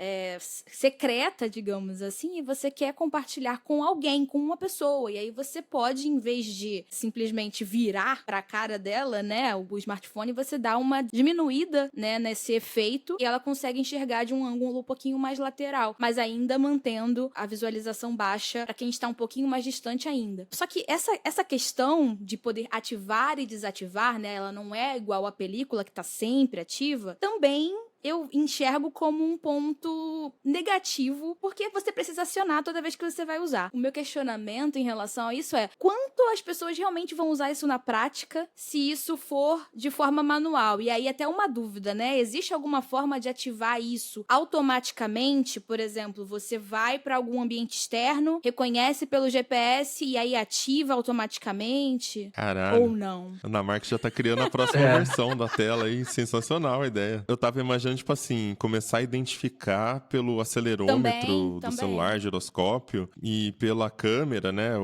secreta, digamos assim, e você quer compartilhar com alguém, com uma pessoa, e aí você pode, em vez de simplesmente virar pra cara dela, né, o smartphone, você dá uma diminuída, né, nesse efeito e ela consegue enxergar de um ângulo um pouquinho mais lateral, mas ainda mantendo a visualização baixa pra quem está um pouquinho mais distante ainda. Só que essa questão de poder ativar e desativar, né, ela não é igual à película que tá sempre ativa, também eu enxergo como um ponto negativo, porque você precisa acionar toda vez que você vai usar. O meu questionamento em relação a isso é quanto as pessoas realmente vão usar isso na prática se isso for de forma manual. E aí até uma dúvida, né? Existe alguma forma de ativar isso automaticamente? Por exemplo, você vai para algum ambiente externo, reconhece pelo GPS e aí ativa automaticamente? Caralho. Ou não? A Ana Marques já tá criando a próxima versão da tela aí. Sensacional a ideia. Eu tava imaginando, tipo assim, começar a identificar pelo acelerômetro do celular, giroscópio, e pela câmera, né?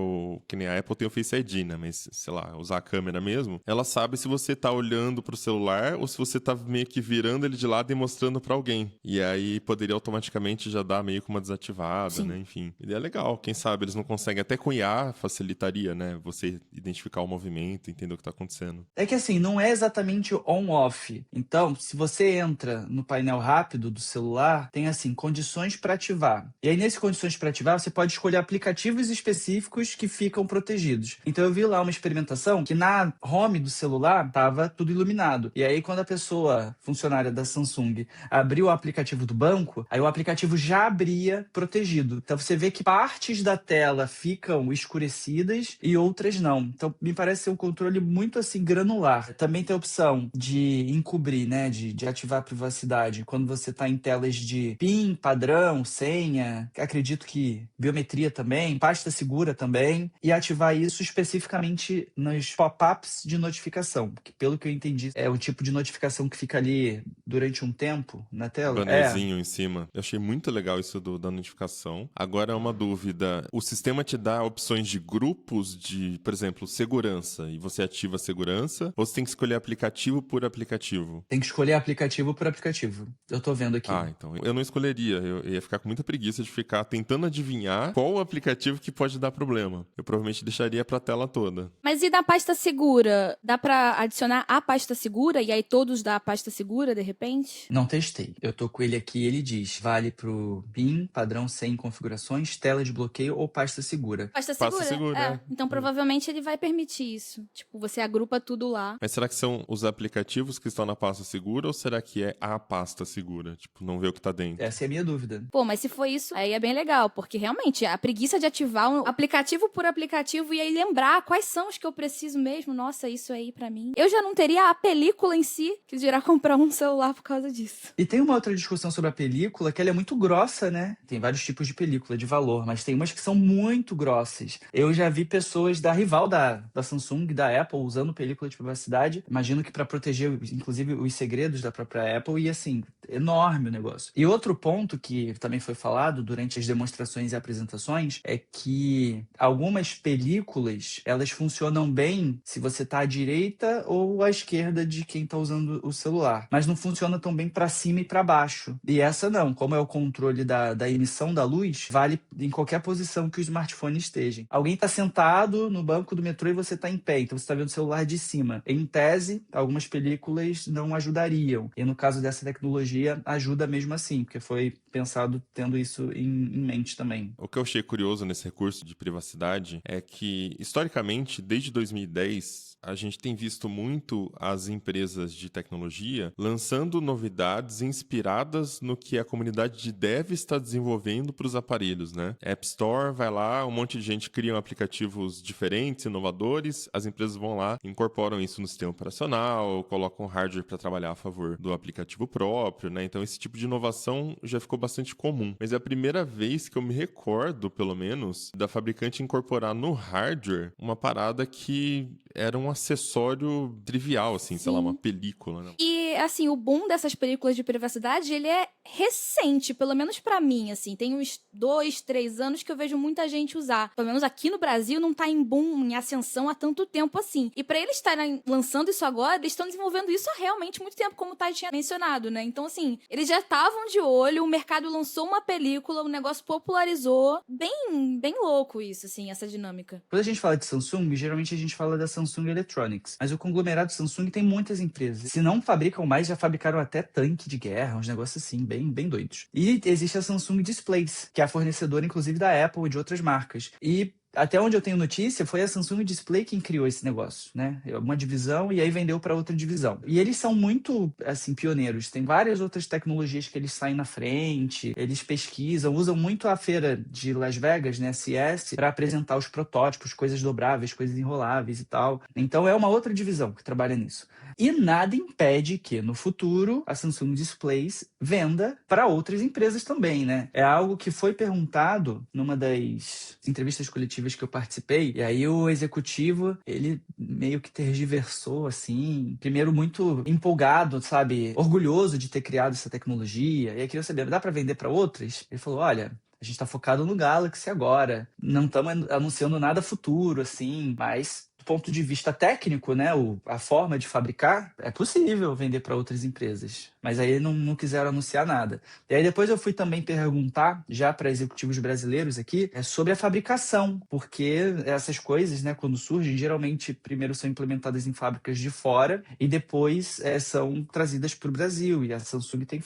Que nem a Apple tem o Face ID, né? Mas, sei lá, usar a câmera mesmo. Ela sabe se você tá olhando pro celular ou se você tá meio que virando ele de lado e mostrando pra alguém. E aí poderia automaticamente já dar meio que uma desativada, Sim. né? Enfim. Ideia legal. Quem sabe eles não conseguem. Até com IA facilitaria, né? Você identificar o movimento, entender o que tá acontecendo. É que assim, não é exatamente on-off. Então, se você entra no painel rápido do celular, tem assim, condições para ativar. E aí, nesse condições para ativar, você pode escolher aplicativos específicos que ficam protegidos. Então, eu vi lá uma experimentação que na home do celular tava tudo iluminado. E aí, quando a pessoa, funcionária da Samsung, abriu o aplicativo do banco, aí o aplicativo já abria protegido. Então, você vê que partes da tela ficam escurecidas e outras não. Então, me parece ser um controle muito assim, granular. Também tem a opção de encobrir, né, de ativar a privacidade privacidade. Quando você está em telas de PIN, padrão, senha, acredito que biometria também, pasta segura também, e ativar isso especificamente nos pop-ups de notificação, que pelo que eu entendi é o tipo de notificação que fica ali durante um tempo na tela. Bannerzinho em cima. Eu achei muito legal isso da notificação. Agora, uma dúvida. O sistema te dá opções de grupos de, por exemplo, segurança, e você ativa a segurança, ou você tem que escolher aplicativo por aplicativo? Tem que escolher aplicativo por aplicativo. Eu tô vendo aqui. Ah, então eu não escolheria. Eu ia ficar com muita preguiça de ficar tentando adivinhar qual o aplicativo que pode dar problema. Eu provavelmente deixaria pra tela toda. Mas e na pasta segura? Dá pra adicionar a pasta segura e aí todos dá a pasta segura, de repente? Não testei. Eu tô com ele aqui, ele diz, vale pro PIN, padrão sem configurações, tela de bloqueio ou pasta segura. Pasta segura? Pasta segura, é. Então provavelmente ele vai permitir isso. Tipo, você agrupa tudo lá. Mas será que são os aplicativos que estão na pasta segura ou será que é a pasta segura? Tipo, não vê o que tá dentro. Essa é a minha dúvida. Pô, mas se for isso, aí é bem legal, porque realmente a preguiça de ativar um aplicativo por aplicativo e aí lembrar quais são os que eu preciso mesmo, nossa, isso aí pra mim. Eu já não teria a película em si, que dirá comprar um celular por causa disso. E tem uma outra discussão sobre a película, que ela é muito grossa, né? Tem vários tipos de película de valor, mas tem umas que são muito grossas. Eu já vi pessoas da rival da Samsung, da Apple, usando película de privacidade. Imagino que para proteger, inclusive, os segredos da própria Apple. E assim, enorme o negócio. E outro ponto que também foi falado durante as demonstrações e apresentações é que algumas películas, elas funcionam bem se você tá à direita ou à esquerda de quem tá usando o celular. Mas não funciona tão bem para cima e para baixo. E essa não, como é o controle da emissão da luz, vale em qualquer posição que o smartphone esteja. Alguém tá sentado no banco do metrô e você tá em pé, então você tá vendo o celular de cima. Em tese, algumas películas não ajudariam. E no caso dessa tecnologia, ajuda mesmo assim, porque foi pensado tendo isso em mente também. O que eu achei curioso nesse recurso de privacidade é que, historicamente, desde 2010, a gente tem visto muito as empresas de tecnologia lançando novidades inspiradas no que a comunidade de dev está desenvolvendo para os aparelhos, né? App Store vai lá, um monte de gente cria aplicativos diferentes, inovadores, as empresas vão lá, incorporam isso no sistema operacional, colocam hardware para trabalhar a favor do aplicativo próprio, né? Então esse tipo de inovação já ficou bastante comum. Mas é a primeira vez que eu me recordo, pelo menos, da fabricante incorporar no hardware uma parada que era um acessório trivial, assim, sei lá, uma película, né? E, assim, o boom dessas películas de privacidade, ele é recente, pelo menos pra mim, assim. Tem uns 2, 3 anos que eu vejo muita gente usar. Pelo menos aqui no Brasil não tá em boom, em ascensão há tanto tempo assim. E pra eles estarem lançando isso agora, eles estão desenvolvendo isso há realmente muito tempo, como o Thay tinha mencionado, né? Então, assim, eles já estavam de olho, o mercado lançou uma película, o negócio popularizou. Bem louco isso, assim, essa dinâmica. Quando a gente fala de Samsung, geralmente a gente fala da Samsung Electronics. Mas o conglomerado Samsung tem muitas empresas. Se não fabricam mais, já fabricaram até tanque de guerra, uns negócios assim, bem doidos. E existe a Samsung Displays, que é a fornecedora, inclusive, da Apple e de outras marcas. E até onde eu tenho notícia, foi a Samsung Display quem criou esse negócio, né? Uma divisão e aí vendeu para outra divisão. E eles são muito, assim, pioneiros. Tem várias outras tecnologias que eles saem na frente, eles pesquisam, usam muito a feira de Las Vegas, né, CES, para apresentar os protótipos, coisas dobráveis, coisas enroláveis e tal. Então é uma outra divisão que trabalha nisso. E nada impede que, no futuro, a Samsung Displays venda para outras empresas também, né? É algo que foi perguntado numa das entrevistas coletivas que eu participei, e aí o executivo, ele meio que tergiversou, assim, primeiro muito empolgado, sabe? Orgulhoso de ter criado essa tecnologia, e aí queria saber, dá para vender para outras? Ele falou, olha, a gente está focado no Galaxy agora, não estamos anunciando nada futuro, assim, mas ponto de vista técnico, né, a forma de fabricar, é possível vender para outras empresas. Mas aí não quiseram anunciar nada. E aí depois eu fui também perguntar, já para executivos brasileiros aqui, sobre a fabricação, porque essas coisas, né, quando surgem, geralmente primeiro são implementadas em fábricas de fora e depois são trazidas para o Brasil. E a Samsung tem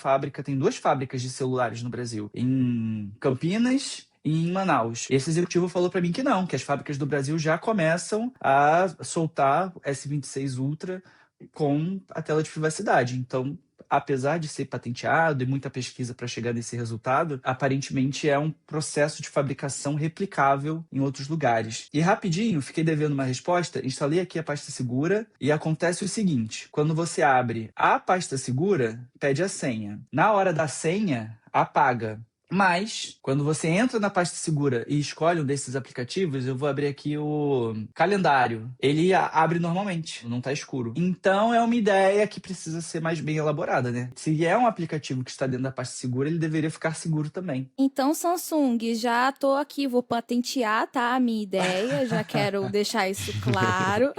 2 fábricas de celulares no Brasil, em Campinas e em Manaus. Esse executivo falou para mim que não, que as fábricas do Brasil já começam a soltar S26 Ultra com a tela de privacidade. Então, apesar de ser patenteado e muita pesquisa para chegar nesse resultado, aparentemente é um processo de fabricação replicável em outros lugares. E rapidinho, fiquei devendo uma resposta, instalei aqui a pasta segura e acontece o seguinte: quando você abre a pasta segura, pede a senha. Na hora da senha, apaga. Mas, quando você entra na pasta segura e escolhe um desses aplicativos, eu vou abrir aqui o calendário. Ele abre normalmente, não está escuro. Então, é uma ideia que precisa ser mais bem elaborada, né? Se é um aplicativo que está dentro da pasta segura, ele deveria ficar seguro também. Então, Samsung, já tô aqui, vou patentear, tá? A minha ideia, já quero deixar isso claro.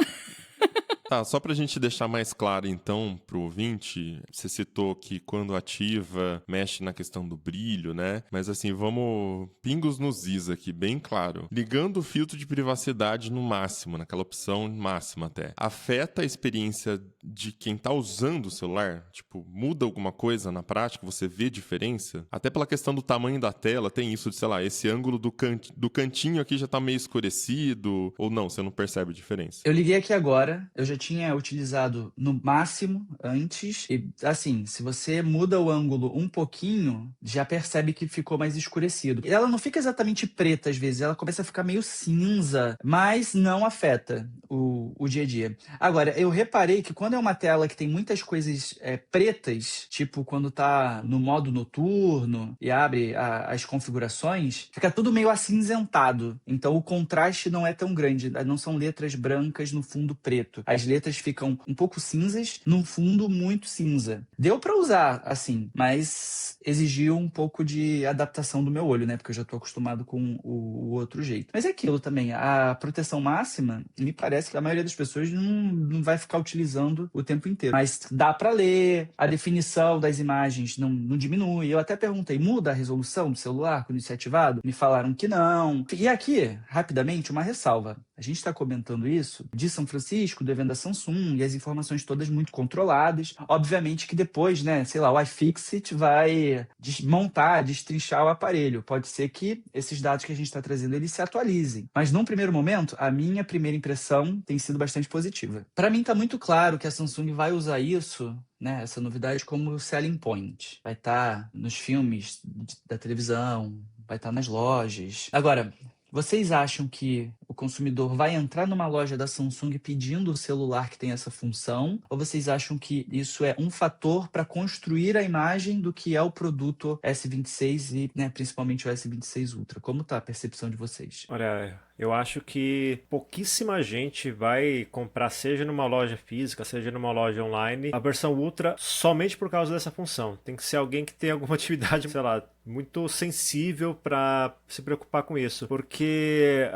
Tá, só pra gente deixar mais claro, então, pro ouvinte, você citou que quando ativa, mexe na questão do brilho, né? Mas assim, vamos pingos nos is aqui, bem claro. Ligando o filtro de privacidade no máximo, naquela opção máxima até, afeta a experiência de quem tá usando o celular? Tipo, muda alguma coisa na prática? Você vê diferença? Até pela questão do tamanho da tela, tem isso de, sei lá, esse ângulo do cantinho aqui já tá meio escurecido, ou não, você não percebe a diferença? Eu liguei aqui agora, eu já tinha utilizado no máximo antes. E assim, se você muda o ângulo um pouquinho, já percebe que ficou mais escurecido. Ela não fica exatamente preta às vezes, ela começa a ficar meio cinza, mas não afeta o dia a dia. Agora, eu reparei que quando é uma tela que tem muitas coisas pretas, tipo quando tá no modo noturno e abre as configurações, fica tudo meio acinzentado. Então o contraste não é tão grande, não são letras brancas no fundo preto. As letras ficam um pouco cinzas num fundo muito cinza. Deu pra usar, assim, mas exigiu um pouco de adaptação do meu olho, né? Porque eu já tô acostumado com o outro jeito. Mas é aquilo também, a proteção máxima, me parece que a maioria das pessoas não vai ficar utilizando o tempo inteiro. Mas dá pra ler, a definição das imagens não diminui. Eu até perguntei, muda a resolução do celular quando isso é ativado? Me falaram que não. E aqui, rapidamente, uma ressalva. A gente está comentando isso de São Francisco, do evento da Samsung, e as informações todas muito controladas. Obviamente que depois, né, sei lá, o iFixit vai desmontar, destrinchar o aparelho. Pode ser que esses dados que a gente está trazendo, eles se atualizem. Mas num primeiro momento, a minha primeira impressão tem sido bastante positiva. Para mim está muito claro que a Samsung vai usar isso, né, essa novidade, como selling point. Vai estar nos filmes da televisão, vai estar nas lojas. Agora, vocês acham que o consumidor vai entrar numa loja da Samsung pedindo o celular que tem essa função? Ou vocês acham que isso é um fator para construir a imagem do que é o produto S26 e, né, principalmente o S26 Ultra? Como está a percepção de vocês? Olha, eu acho que pouquíssima gente vai comprar, seja numa loja física, seja numa loja online, a versão Ultra somente por causa dessa função. Tem que ser alguém que tem alguma atividade, sei lá, muito sensível para se preocupar com isso. Porque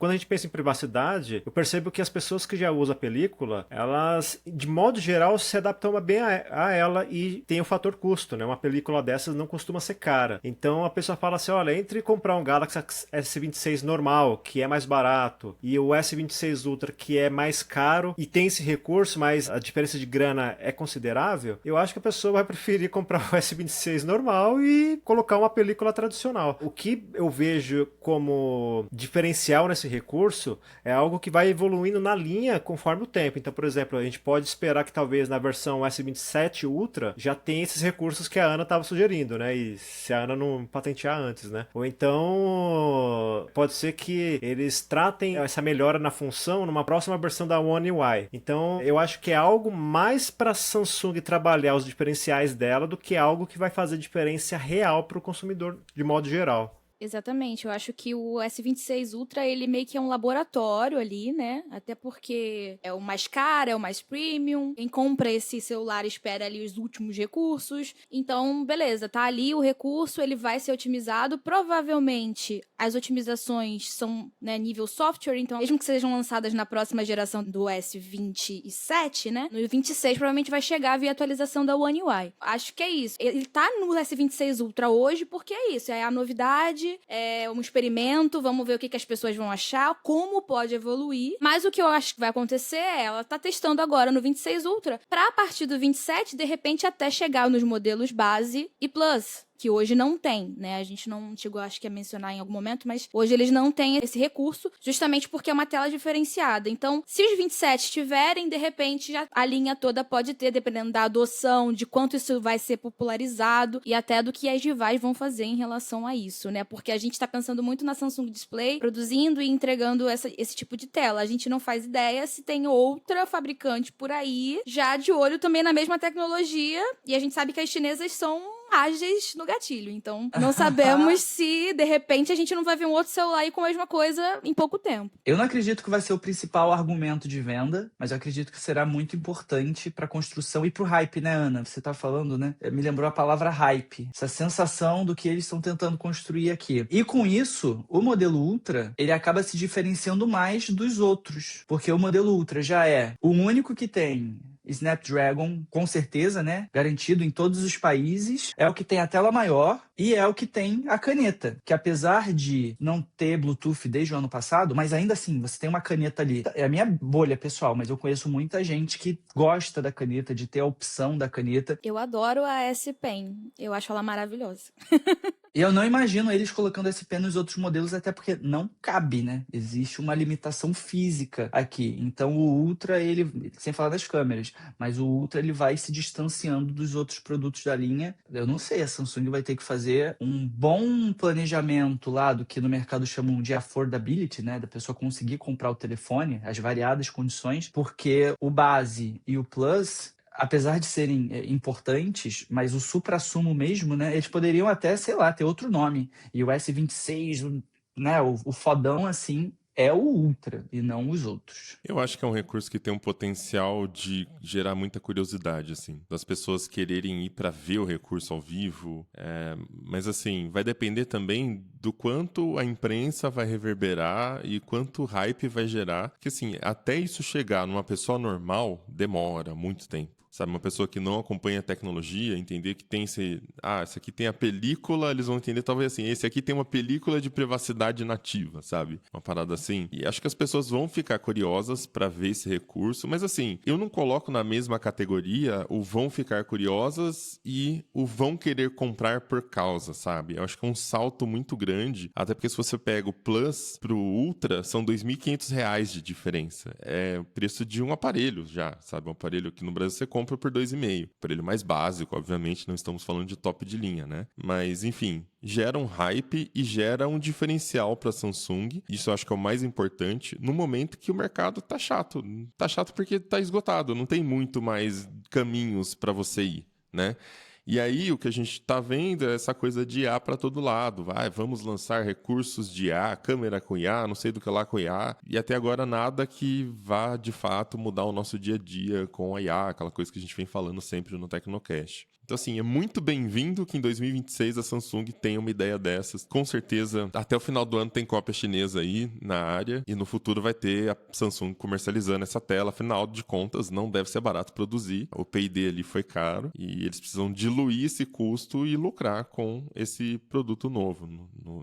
quando a gente pensa em privacidade, eu percebo que as pessoas que já usam a película, elas, de modo geral, se adaptam bem a ela e tem o fator custo, né? Uma película dessas não costuma ser cara. Então a pessoa fala assim, olha, entre comprar um Galaxy S26 normal, que é mais barato, e o S26 Ultra, que é mais caro e tem esse recurso, mas a diferença de grana é considerável, eu acho que a pessoa vai preferir comprar o S26 normal e colocar uma película tradicional. O que eu vejo como diferencial nesse recurso é algo que vai evoluindo na linha conforme o tempo. Então, por exemplo, a gente pode esperar que talvez na versão S27 Ultra já tenha esses recursos que a Ana estava sugerindo, né? E se a Ana não patentear antes, né? Ou então pode ser que eles tratem essa melhora na função numa próxima versão da One UI. Então, eu acho que é algo mais para a Samsung trabalhar os diferenciais dela do que algo que vai fazer diferença real para o consumidor de modo geral. Exatamente, eu acho que o S26 Ultra, ele meio que é um laboratório ali, né? Até porque é o mais caro, é o mais premium. Quem compra esse celular espera ali os últimos recursos. Então, beleza, tá ali o recurso, ele vai ser otimizado. Provavelmente, as otimizações são, né, nível software, então mesmo que sejam lançadas na próxima geração do S27, né? No 26 provavelmente vai chegar via atualização da One UI. Acho que é isso. Ele tá no S26 Ultra hoje porque é isso, é a novidade, é um experimento, vamos ver o que as pessoas vão achar, como pode evoluir. Mas o que eu acho que vai acontecer é, ela tá testando agora no 26 Ultra, pra a partir do 27, de repente, até chegar nos modelos base e Plus. que hoje não tem, né? A gente não chegou, acho que a mencionar em algum momento, mas hoje eles não têm esse recurso, justamente porque é uma tela diferenciada. Então, se os 27 tiverem, de repente, já a linha toda pode ter, dependendo da adoção, de quanto isso vai ser popularizado e até do que as rivais vão fazer em relação a isso, né? Porque a gente tá pensando muito na Samsung Display, produzindo e entregando esse tipo de tela. A gente não faz ideia se tem outra fabricante por aí, já de olho também na mesma tecnologia, e a gente sabe que as chinesas são ágeis no gatilho, então não sabemos se, de repente, a gente não vai ver um outro celular aí com a mesma coisa em pouco tempo. Eu não acredito que vai ser o principal argumento de venda, mas eu acredito que será muito importante para a construção e para o hype, né, Ana? Você tá falando, né? Me lembrou a palavra hype, essa sensação do que eles estão tentando construir aqui. E com isso, o modelo Ultra, ele acaba se diferenciando mais dos outros, porque o modelo Ultra já é o único que tem Snapdragon, com certeza, né? Garantido em todos os países. É o que tem a tela maior e é o que tem a caneta. Que apesar de não ter Bluetooth desde o ano passado, mas ainda assim, você tem uma caneta ali. É a minha bolha pessoal, mas eu conheço muita gente que gosta da caneta, de ter a opção da caneta. Eu adoro a S Pen. Eu acho ela maravilhosa. E eu não imagino eles colocando esse pen nos outros modelos, até porque não cabe, né? Existe uma limitação física aqui. Então o Ultra, ele, sem falar das câmeras, mas o Ultra ele vai se distanciando dos outros produtos da linha. Eu não sei, a Samsung vai ter que fazer um bom planejamento lá do que no mercado chamam de affordability, né? Da pessoa conseguir comprar o telefone, as variadas condições, porque o base e o Plus, apesar de serem importantes, mas o suprassumo mesmo, né? Eles poderiam até, sei lá, ter outro nome. E o S26, né? O fodão, assim, é o Ultra e não os outros. Eu acho que é um recurso que tem um potencial de gerar muita curiosidade, assim, das pessoas quererem ir para ver o recurso ao vivo. Mas, assim, vai depender também do quanto a imprensa vai reverberar e quanto hype vai gerar. Porque, assim, até isso chegar numa pessoa normal, demora muito tempo. Sabe, uma pessoa que não acompanha a tecnologia, entender que tem esse aqui tem a película, eles vão entender talvez assim, esse aqui tem uma película de privacidade nativa, sabe? Uma parada assim. E acho que as pessoas vão ficar curiosas pra ver esse recurso, mas assim, eu não coloco na mesma categoria o vão ficar curiosas e o vão querer comprar por causa, sabe? Eu acho que é um salto muito grande, até porque se você pega o Plus pro Ultra, são R$2.500 de diferença. É o preço de um aparelho já, sabe? Um aparelho que no Brasil você compra por 2,5. Aparelho mais básico, obviamente, não estamos falando de top de linha, né? Mas, enfim, gera um hype e gera um diferencial para a Samsung. Isso eu acho que é o mais importante no momento que o mercado tá chato. Tá chato porque tá esgotado, não tem muito mais caminhos para você ir, né? E aí, o que a gente está vendo é essa coisa de IA para todo lado. Vamos lançar recursos de IA, câmera com IA, não sei do que lá com IA. E até agora nada que vá, de fato, mudar o nosso dia a dia com a IA, aquela coisa que a gente vem falando sempre no Tecnocast. Então, assim, é muito bem-vindo que em 2026 a Samsung tenha uma ideia dessas. Com certeza, até o final do ano tem cópia chinesa aí na área. E no futuro vai ter a Samsung comercializando essa tela. Afinal de contas, não deve ser barato produzir. O P&D ali foi caro. E eles precisam diluir esse custo e lucrar com esse produto novo.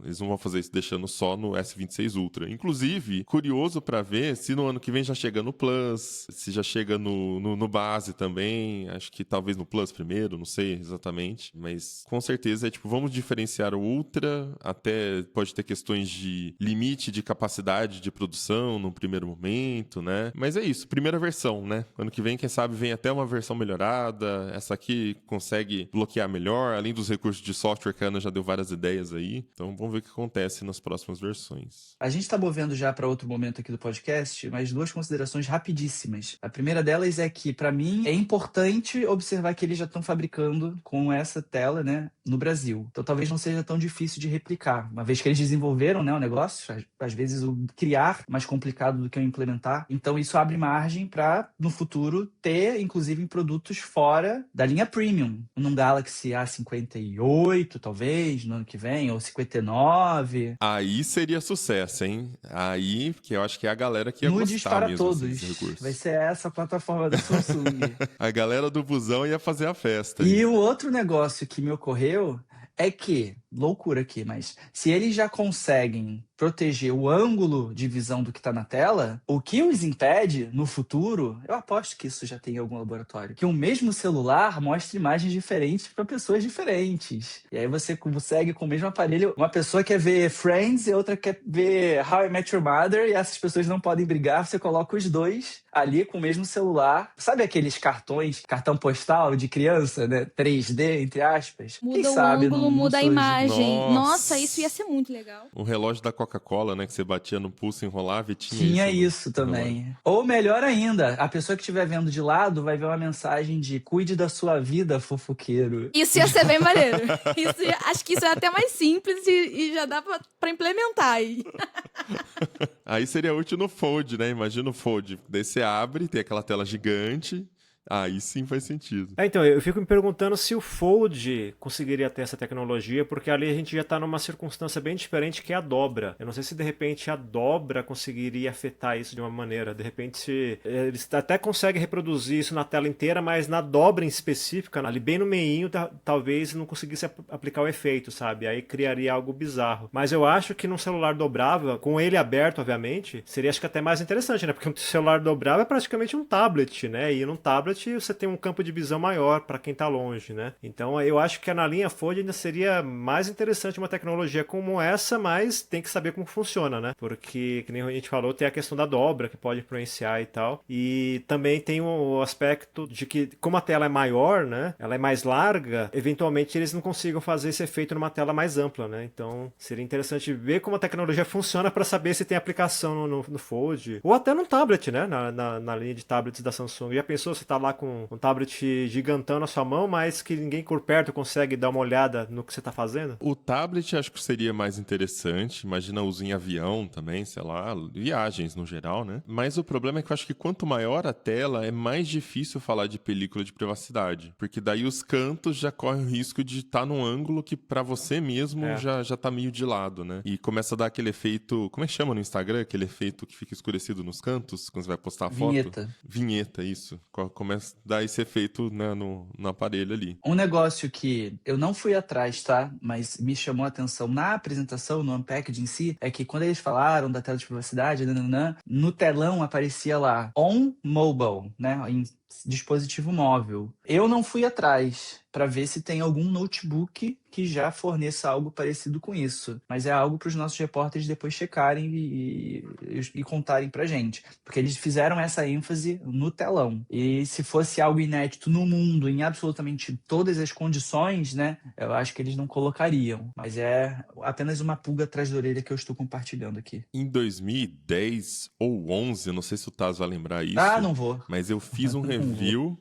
Eles não vão fazer isso deixando só no S26 Ultra. Inclusive, curioso para ver se no ano que vem já chega no Plus, se já chega no base também. Acho que talvez no Plus primeiro, não sei exatamente, mas com certeza vamos diferenciar o Ultra, até pode ter questões de limite de capacidade de produção no primeiro momento, né? Mas é isso, primeira versão, né? Ano que vem, quem sabe, vem até uma versão melhorada, essa aqui consegue bloquear melhor, além dos recursos de software que a Ana já deu várias ideias aí, então vamos ver o que acontece nas próximas versões. A gente tá movendo já para outro momento aqui do podcast, mas duas considerações rapidíssimas. A primeira delas é que, para mim, é importante observar que eles já estão fabricando com essa tela, né, no Brasil. Então talvez não seja tão difícil de replicar. Uma vez que eles desenvolveram, né, o negócio, às vezes o criar é mais complicado do que o implementar. Então isso abre margem para, no futuro, ter, inclusive, em produtos fora da linha Premium. Num Galaxy A58, talvez, no ano que vem, ou 59. Aí seria sucesso, hein? Aí, que eu acho que é a galera que ia Nudes gostar para mesmo todos. assim, desse recurso. Vai ser essa a plataforma da Samsung. A galera do busão ia fazer a festa. E o outro negócio que me ocorreu é que loucura aqui, mas se eles já conseguem proteger o ângulo de visão do que está na tela, o que os impede no futuro, eu aposto que isso já tem em algum laboratório, que o mesmo celular mostre imagens diferentes para pessoas diferentes. E aí você consegue com o mesmo aparelho, uma pessoa quer ver Friends e outra quer ver How I Met Your Mother, e essas pessoas não podem brigar, você coloca os dois ali com o mesmo celular. Sabe aqueles cartões, cartão postal de criança, né? 3D, entre aspas? Muda Quem o sabe ângulo, não muda a surge. imagem. Nossa. Nossa, isso ia ser muito legal. O relógio da Coca-Cola, né? Que você batia no pulso, enrolava e tinha Tinha isso. isso também. Ou melhor ainda, a pessoa que estiver vendo de lado vai ver uma mensagem de cuide da sua vida, fofoqueiro. Isso ia ser bem maneiro. Acho que isso é até mais simples e já dá pra implementar aí. Aí seria útil no Fold, né? Imagina o Fold. Daí você abre, tem aquela tela gigante. Aí sim faz sentido. Então, eu fico me perguntando se o Fold conseguiria ter essa tecnologia, porque ali a gente já está numa circunstância bem diferente, que é a dobra. Eu não sei se de repente a dobra conseguiria afetar isso de uma maneira. De repente, se eles até conseguem reproduzir isso na tela inteira, mas na dobra em específica, ali bem no meinho, talvez não conseguisse aplicar o efeito, sabe? Aí criaria algo bizarro. Mas eu acho que num celular dobrável, com ele aberto, obviamente, seria acho que até mais interessante, né? Porque um celular dobrável é praticamente um tablet, né? E num tablet você tem um campo de visão maior para quem está longe, né? Então eu acho que na linha Fold ainda seria mais interessante uma tecnologia como essa, mas tem que saber como funciona, né? Porque, que nem a gente falou, tem a questão da dobra que pode influenciar e tal. E também tem o aspecto de que, como a tela é maior, né? Ela é mais larga, eventualmente eles não consigam fazer esse efeito numa tela mais ampla, né? Então seria interessante ver como a tecnologia funciona para saber se tem aplicação no Fold, ou até no tablet, né? Na linha de tablets da Samsung. Já pensou se tá lá com um tablet gigantão na sua mão, mas que ninguém por perto consegue dar uma olhada no que você tá fazendo? O tablet acho que seria mais interessante. Imagina uso em avião também, sei lá, viagens no geral, né? Mas o problema é que eu acho que quanto maior a tela, é mais difícil falar de película de privacidade. Porque daí os cantos já correm o risco de estar num ângulo que pra você mesmo já tá meio de lado, né? E começa a dar aquele efeito... Como é que chama no Instagram? Aquele efeito que fica escurecido nos cantos, quando você vai postar a foto? Vinheta. Vinheta, isso. Começa a dar esse efeito, né, no aparelho ali. Um negócio que eu não fui atrás, tá? Mas me chamou a atenção na apresentação, no Unpacked em si, é que quando eles falaram da tela de privacidade, no telão aparecia lá, on mobile, né? Em dispositivo móvel. Eu não fui atrás para ver se tem algum notebook que já forneça algo parecido com isso. Mas é algo para os nossos repórteres depois checarem e contarem pra gente. Porque eles fizeram essa ênfase no telão. E se fosse algo inédito no mundo, em absolutamente todas as condições, né? Eu acho que eles não colocariam. Mas é apenas uma pulga atrás da orelha que eu estou compartilhando aqui. Em 2010 ou 11, eu não sei se o Taz vai lembrar isso. Ah, não vou. Mas eu fiz um review...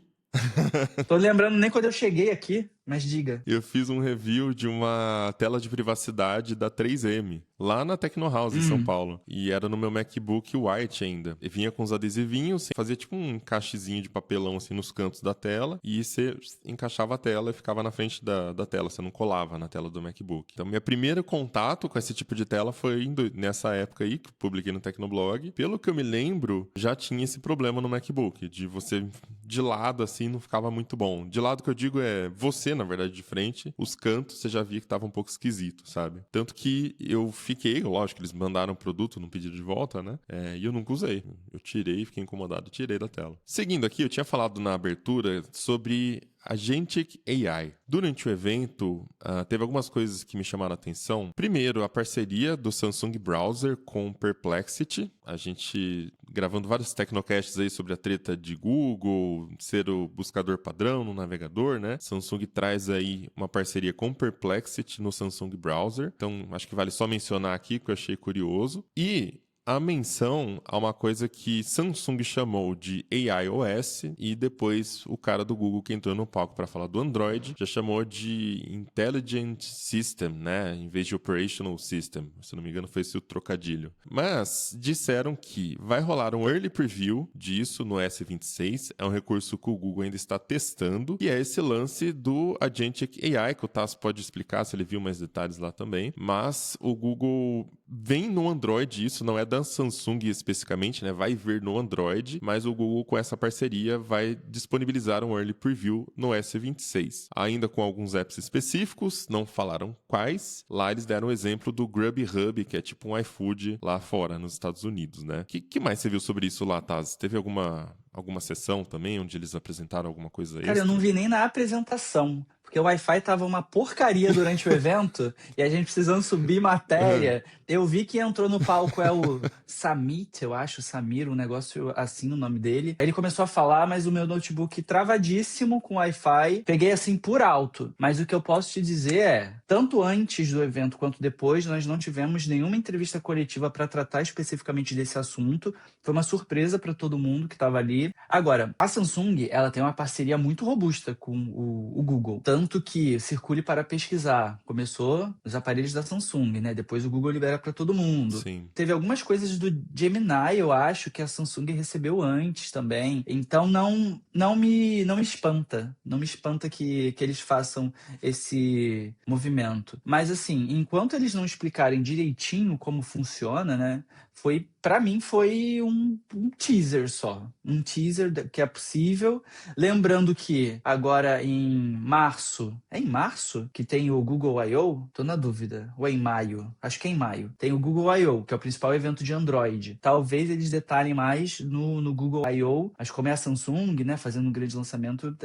Tô lembrando nem quando eu cheguei aqui, mas diga. Eu fiz um review de uma tela de privacidade da 3M, lá na Tecno House, em São Paulo. E era no meu MacBook White ainda. E vinha com os adesivinhos, fazia tipo um encaixezinho de papelão assim nos cantos da tela, e você encaixava a tela e ficava na frente da tela, você não colava na tela do MacBook. Então, meu primeiro contato com esse tipo de tela foi nessa época aí, que eu publiquei no Tecnoblog. Pelo que eu me lembro, já tinha esse problema no MacBook, de você de lado assim não ficava muito bom. De lado que eu digo é você, na verdade, de frente, os cantos você já via que tava um pouco esquisito, sabe? Tanto que eu fiquei, lógico, eles mandaram o produto no pedido de volta, né? E eu nunca usei. Eu tirei, fiquei incomodado e tirei da tela. Seguindo aqui, eu tinha falado na abertura sobre Agentic AI. Durante o evento, teve algumas coisas que me chamaram a atenção. Primeiro, a parceria do Samsung Browser com Perplexity. A gente gravando vários Tecnocasts aí sobre a treta de Google, ser o buscador padrão no navegador, né? Samsung traz aí uma parceria com Perplexity no Samsung Browser. Então, acho que vale só mencionar aqui, que eu achei curioso. E a menção a uma coisa que Samsung chamou de AIOS e depois o cara do Google que entrou no palco para falar do Android já chamou de Intelligent System, né? Em vez de Operational System. Se não me engano foi esse o trocadilho. Mas disseram que vai rolar um early preview disso no S26. É um recurso que o Google ainda está testando e é esse lance do Agentic AI que o Tasso pode explicar se ele viu mais detalhes lá também. Mas o Google vem no Android, isso não é da Samsung especificamente, né? Vai vir no Android, mas o Google com essa parceria vai disponibilizar um Early Preview no S26. Ainda com alguns apps específicos, não falaram quais. Lá eles deram o exemplo do Grubhub, que é tipo um iFood lá fora, nos Estados Unidos, né? Que mais você viu sobre isso lá, Taz? Teve alguma sessão também, onde eles apresentaram alguma coisa extra? Cara, eu não vi nem na apresentação, porque o Wi-Fi tava uma porcaria durante o evento, e a gente precisando subir matéria. Eu vi que entrou no palco o Samit, eu acho, Samir, um negócio assim o nome dele. Aí ele começou a falar, mas o meu notebook travadíssimo com Wi-Fi, peguei assim por alto. Mas o que eu posso te dizer é, tanto antes do evento quanto depois, nós não tivemos nenhuma entrevista coletiva para tratar especificamente desse assunto. Foi uma surpresa para todo mundo que estava ali. Agora, a Samsung, ela tem uma parceria muito robusta com o Google. Tanto que Circule para Pesquisar começou nos aparelhos da Samsung, né? Depois o Google libera para todo mundo. Sim. Teve algumas coisas do Gemini, eu acho, que a Samsung recebeu antes também. Então não me espanta. Não me espanta que eles façam esse movimento. Mas assim, enquanto eles não explicarem direitinho como funciona, né? Para mim foi um teaser só. Um teaser que é possível. Lembrando que agora em março... É em março que tem o Google I.O.? Tô na dúvida. Ou é em maio? Acho que é em maio. Tem o Google I.O., que é o principal evento de Android. Talvez eles detalhem mais no Google I.O., mas como é a Samsung, né, fazendo um grande lançamento,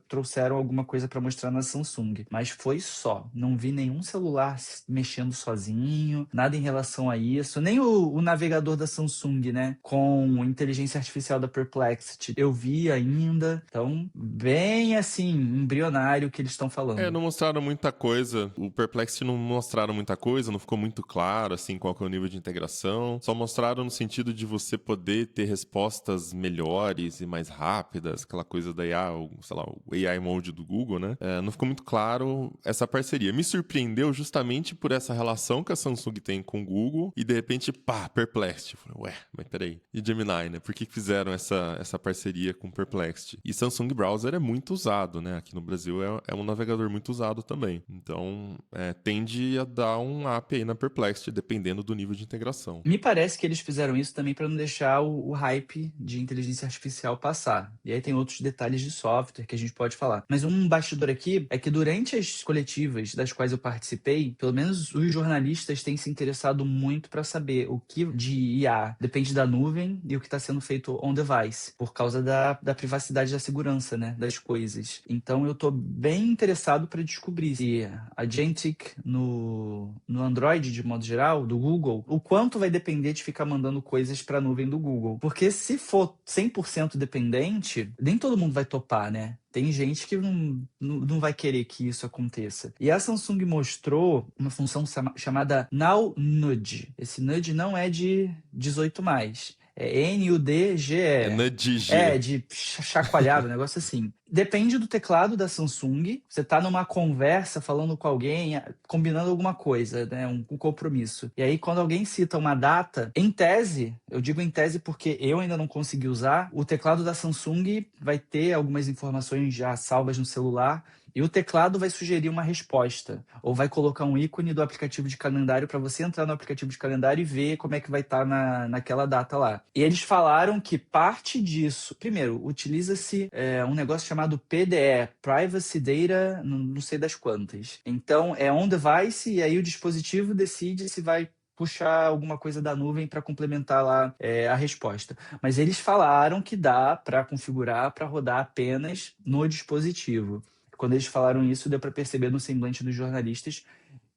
trouxeram alguma coisa para mostrar na Samsung. Mas foi só. Não vi nenhum celular mexendo sozinho, nada em relação a isso. Nem o navegador da Samsung, né? Com inteligência artificial da Perplexity. Eu vi ainda. Então, bem assim, embrionário o que eles estão falando. Não mostraram muita coisa. O Perplexity não mostraram muita coisa, não ficou muito claro, assim, qual que é o nível de integração. Só mostraram no sentido de você poder ter respostas melhores e mais rápidas, aquela coisa da IA, sei lá, o AI Mode do Google, né? Não ficou muito claro essa parceria. Me surpreendeu justamente por essa relação que a Samsung tem com o Google e, de repente, Perplexity. Eu falei, mas peraí. E Gemini, né? Por que fizeram essa parceria com Perplexity? E Samsung Browser é muito usado, né? Aqui no Brasil é um navegador muito usado também. Então, tende a dar um up aí na Perplexity, dependendo do nível de integração. Me parece que eles fizeram isso também para não deixar o hype de inteligência artificial passar. E aí tem outros detalhes de software que a gente pode falar. Mas um bastidor aqui é que durante as coletivas das quais eu participei, pelo menos os jornalistas têm se interessado muito para saber o que de IA depende da nuvem e o que está sendo feito on device, por causa da privacidade e da segurança, né, das coisas. Então eu tô bem interessado para descobrir se a Agentic no Android, de modo geral, do Google, o quanto vai depender de ficar mandando coisas para a nuvem do Google. Porque se for 100% dependente, nem todo mundo vai topar, né? Tem gente que não vai querer que isso aconteça. E a Samsung mostrou uma função chamada Now Nudge. Esse nudge não é de 18+. É NUDGE. É nudge. De chacoalhar, um negócio assim. Depende do teclado da Samsung. Você tá numa conversa, falando com alguém, combinando alguma coisa, né? Um compromisso. E aí, quando alguém cita uma data, em tese, eu digo em tese porque eu ainda não consegui usar, o teclado da Samsung vai ter algumas informações já salvas no celular, e o teclado vai sugerir uma resposta, ou vai colocar um ícone do aplicativo de calendário para você entrar no aplicativo de calendário e ver como é que vai estar naquela data lá. E eles falaram que parte disso... Primeiro, utiliza-se um negócio chamado PDE, Privacy Data, não sei das quantas. Então, é on-device e aí o dispositivo decide se vai puxar alguma coisa da nuvem para complementar lá a resposta. Mas eles falaram que dá para configurar para rodar apenas no dispositivo. Quando eles falaram isso, deu para perceber no semblante dos jornalistas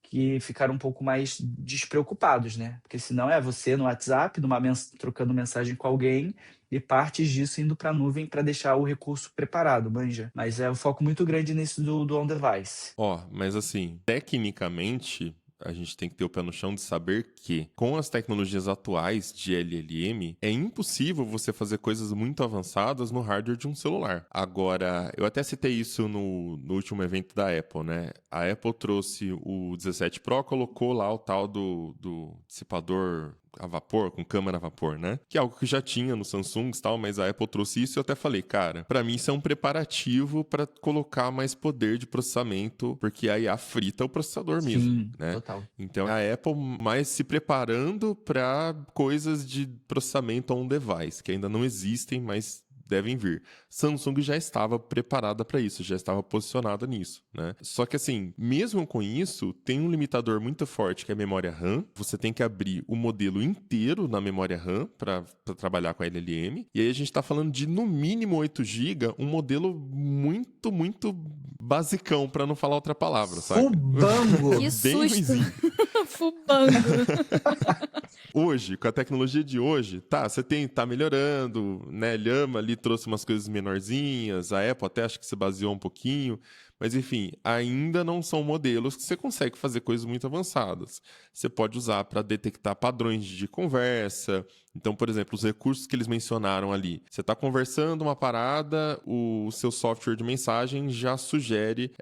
que ficaram um pouco mais despreocupados, né? Porque senão é você no WhatsApp, trocando mensagem com alguém e partes disso indo para a nuvem para deixar o recurso preparado, manja. Mas é um foco muito grande nisso do on-device. Mas assim, tecnicamente... a gente tem que ter o pé no chão de saber que, com as tecnologias atuais de LLM, é impossível você fazer coisas muito avançadas no hardware de um celular. Agora, eu até citei isso no último evento da Apple, né? A Apple trouxe o 17 Pro, colocou lá o tal do dissipador a vapor, com câmera a vapor, né? Que é algo que já tinha no Samsung e tal, mas a Apple trouxe isso e eu até falei, cara, pra mim isso é um preparativo pra colocar mais poder de processamento, porque a IA frita o processador mesmo, Sim, né? total. Então a Apple mais se preparando pra coisas de processamento on device, que ainda não existem, mas devem vir. Samsung já estava preparada para isso, já estava posicionada nisso, né? Só que assim, mesmo com isso, tem um limitador muito forte que é a memória RAM. Você tem que abrir o modelo inteiro na memória RAM para trabalhar com a LLM. E aí a gente está falando de no mínimo 8 GB, um modelo muito, muito basicão, para não falar outra palavra, sabe? Fubango! Que Bem susto! ruinzinho. Fubango. Hoje, com a tecnologia de hoje, tá melhorando, né? Llama ali trouxe umas coisas menorzinhas, a Apple até acho que se baseou um pouquinho, mas enfim, ainda não são modelos que você consegue fazer coisas muito avançadas. Você pode usar para detectar padrões de conversa. Então, por exemplo, os recursos que eles mencionaram ali. Você está conversando uma parada, o seu software de mensagem já sugere,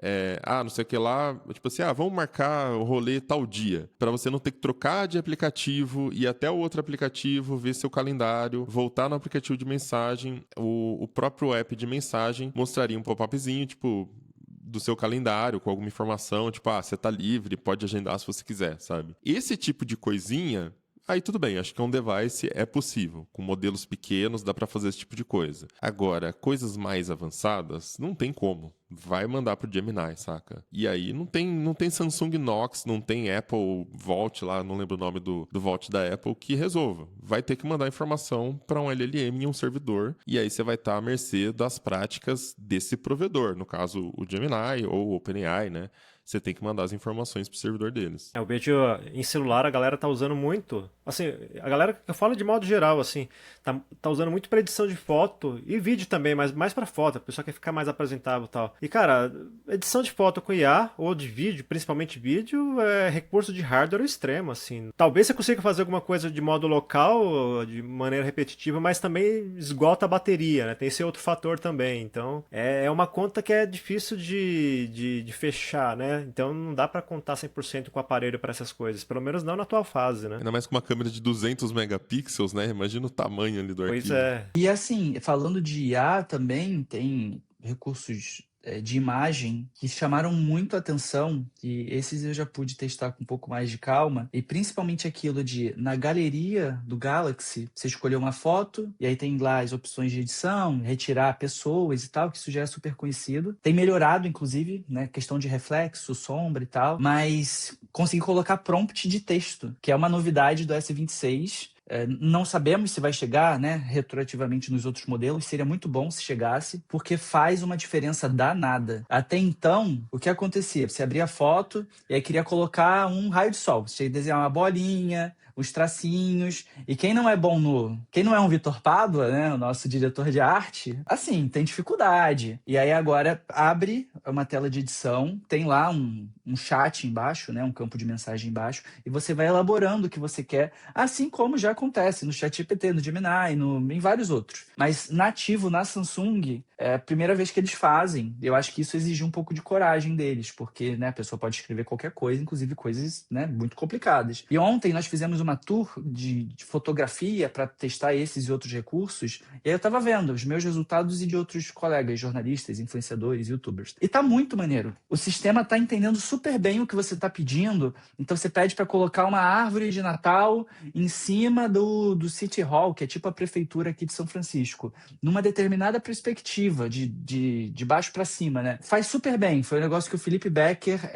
não sei o que lá, tipo assim, vamos marcar o rolê tal dia, para você não ter que trocar de aplicativo, ir até o outro aplicativo, ver seu calendário, voltar no aplicativo de mensagem, o próprio app de mensagem mostraria um pop-upzinho, tipo, do seu calendário, com alguma informação, tipo, você tá livre, pode agendar se você quiser, sabe? Esse tipo de coisinha, aí tudo bem, acho que um device é possível. Com modelos pequenos dá pra fazer esse tipo de coisa. Agora, coisas mais avançadas, não tem como. Vai mandar pro Gemini, saca? E aí não tem Samsung Knox, não tem Apple Vault lá, não lembro o nome do Vault da Apple, que resolva. Vai ter que mandar informação para um LLM em um servidor, e aí você vai estar à mercê das práticas desse provedor, no caso o Gemini ou o OpenAI, né? Você tem que mandar as informações pro servidor deles. Eu vejo em celular a galera tá usando muito. Assim, a galera que eu falo de modo geral, assim, tá usando muito pra edição de foto e vídeo também, mas mais pra foto. A pessoa quer ficar mais apresentável e tal. E, cara, edição de foto com IA ou de vídeo, principalmente vídeo, é recurso de hardware extremo, assim. Talvez você consiga fazer alguma coisa de modo local, de maneira repetitiva, mas também esgota a bateria, né? Tem esse outro fator também. Então, é uma conta que é difícil de fechar, né? Então não dá pra contar 100% com o aparelho para essas coisas, pelo menos não na atual fase, né? Ainda mais com uma câmera de 200 megapixels, né? Imagina o tamanho ali do arquivo. Pois é. E assim, falando de IA, também tem recursos de imagem que chamaram muito a atenção, e esses eu já pude testar com um pouco mais de calma, e principalmente aquilo de, na galeria do Galaxy, você escolher uma foto, e aí tem lá as opções de edição, retirar pessoas e tal, que isso já é super conhecido. Tem melhorado, inclusive, né, questão de reflexo, sombra e tal, mas consegui colocar prompt de texto, que é uma novidade do S26. Não sabemos se vai chegar, né, retroativamente nos outros modelos, seria muito bom se chegasse, porque faz uma diferença danada. Até então, o que acontecia? Você abria a foto e aí queria colocar um raio de sol, você tinha que desenhar uma bolinha, os tracinhos, e quem não é um Vitor Pádua, né, o nosso diretor de arte, assim, tem dificuldade. E aí agora abre uma tela de edição, tem lá um chat embaixo, né, um campo de mensagem embaixo, e você vai elaborando o que você quer, assim como já acontece no ChatGPT, no Gemini, em vários outros. Mas nativo na Samsung, é a primeira vez que eles fazem. Eu acho que isso exigiu um pouco de coragem deles, porque, né, a pessoa pode escrever qualquer coisa, inclusive coisas, né, muito complicadas. E ontem nós fizemos uma tour de fotografia para testar esses e outros recursos, e aí eu estava vendo os meus resultados e de outros colegas, jornalistas, influenciadores, youtubers. E tá muito maneiro. O sistema tá entendendo super bem o que você tá pedindo, então você pede para colocar uma árvore de Natal em cima do City Hall, que é tipo a prefeitura aqui de São Francisco, numa determinada perspectiva, de baixo para cima, né? Faz super bem. Foi um negócio que o Felipe Becker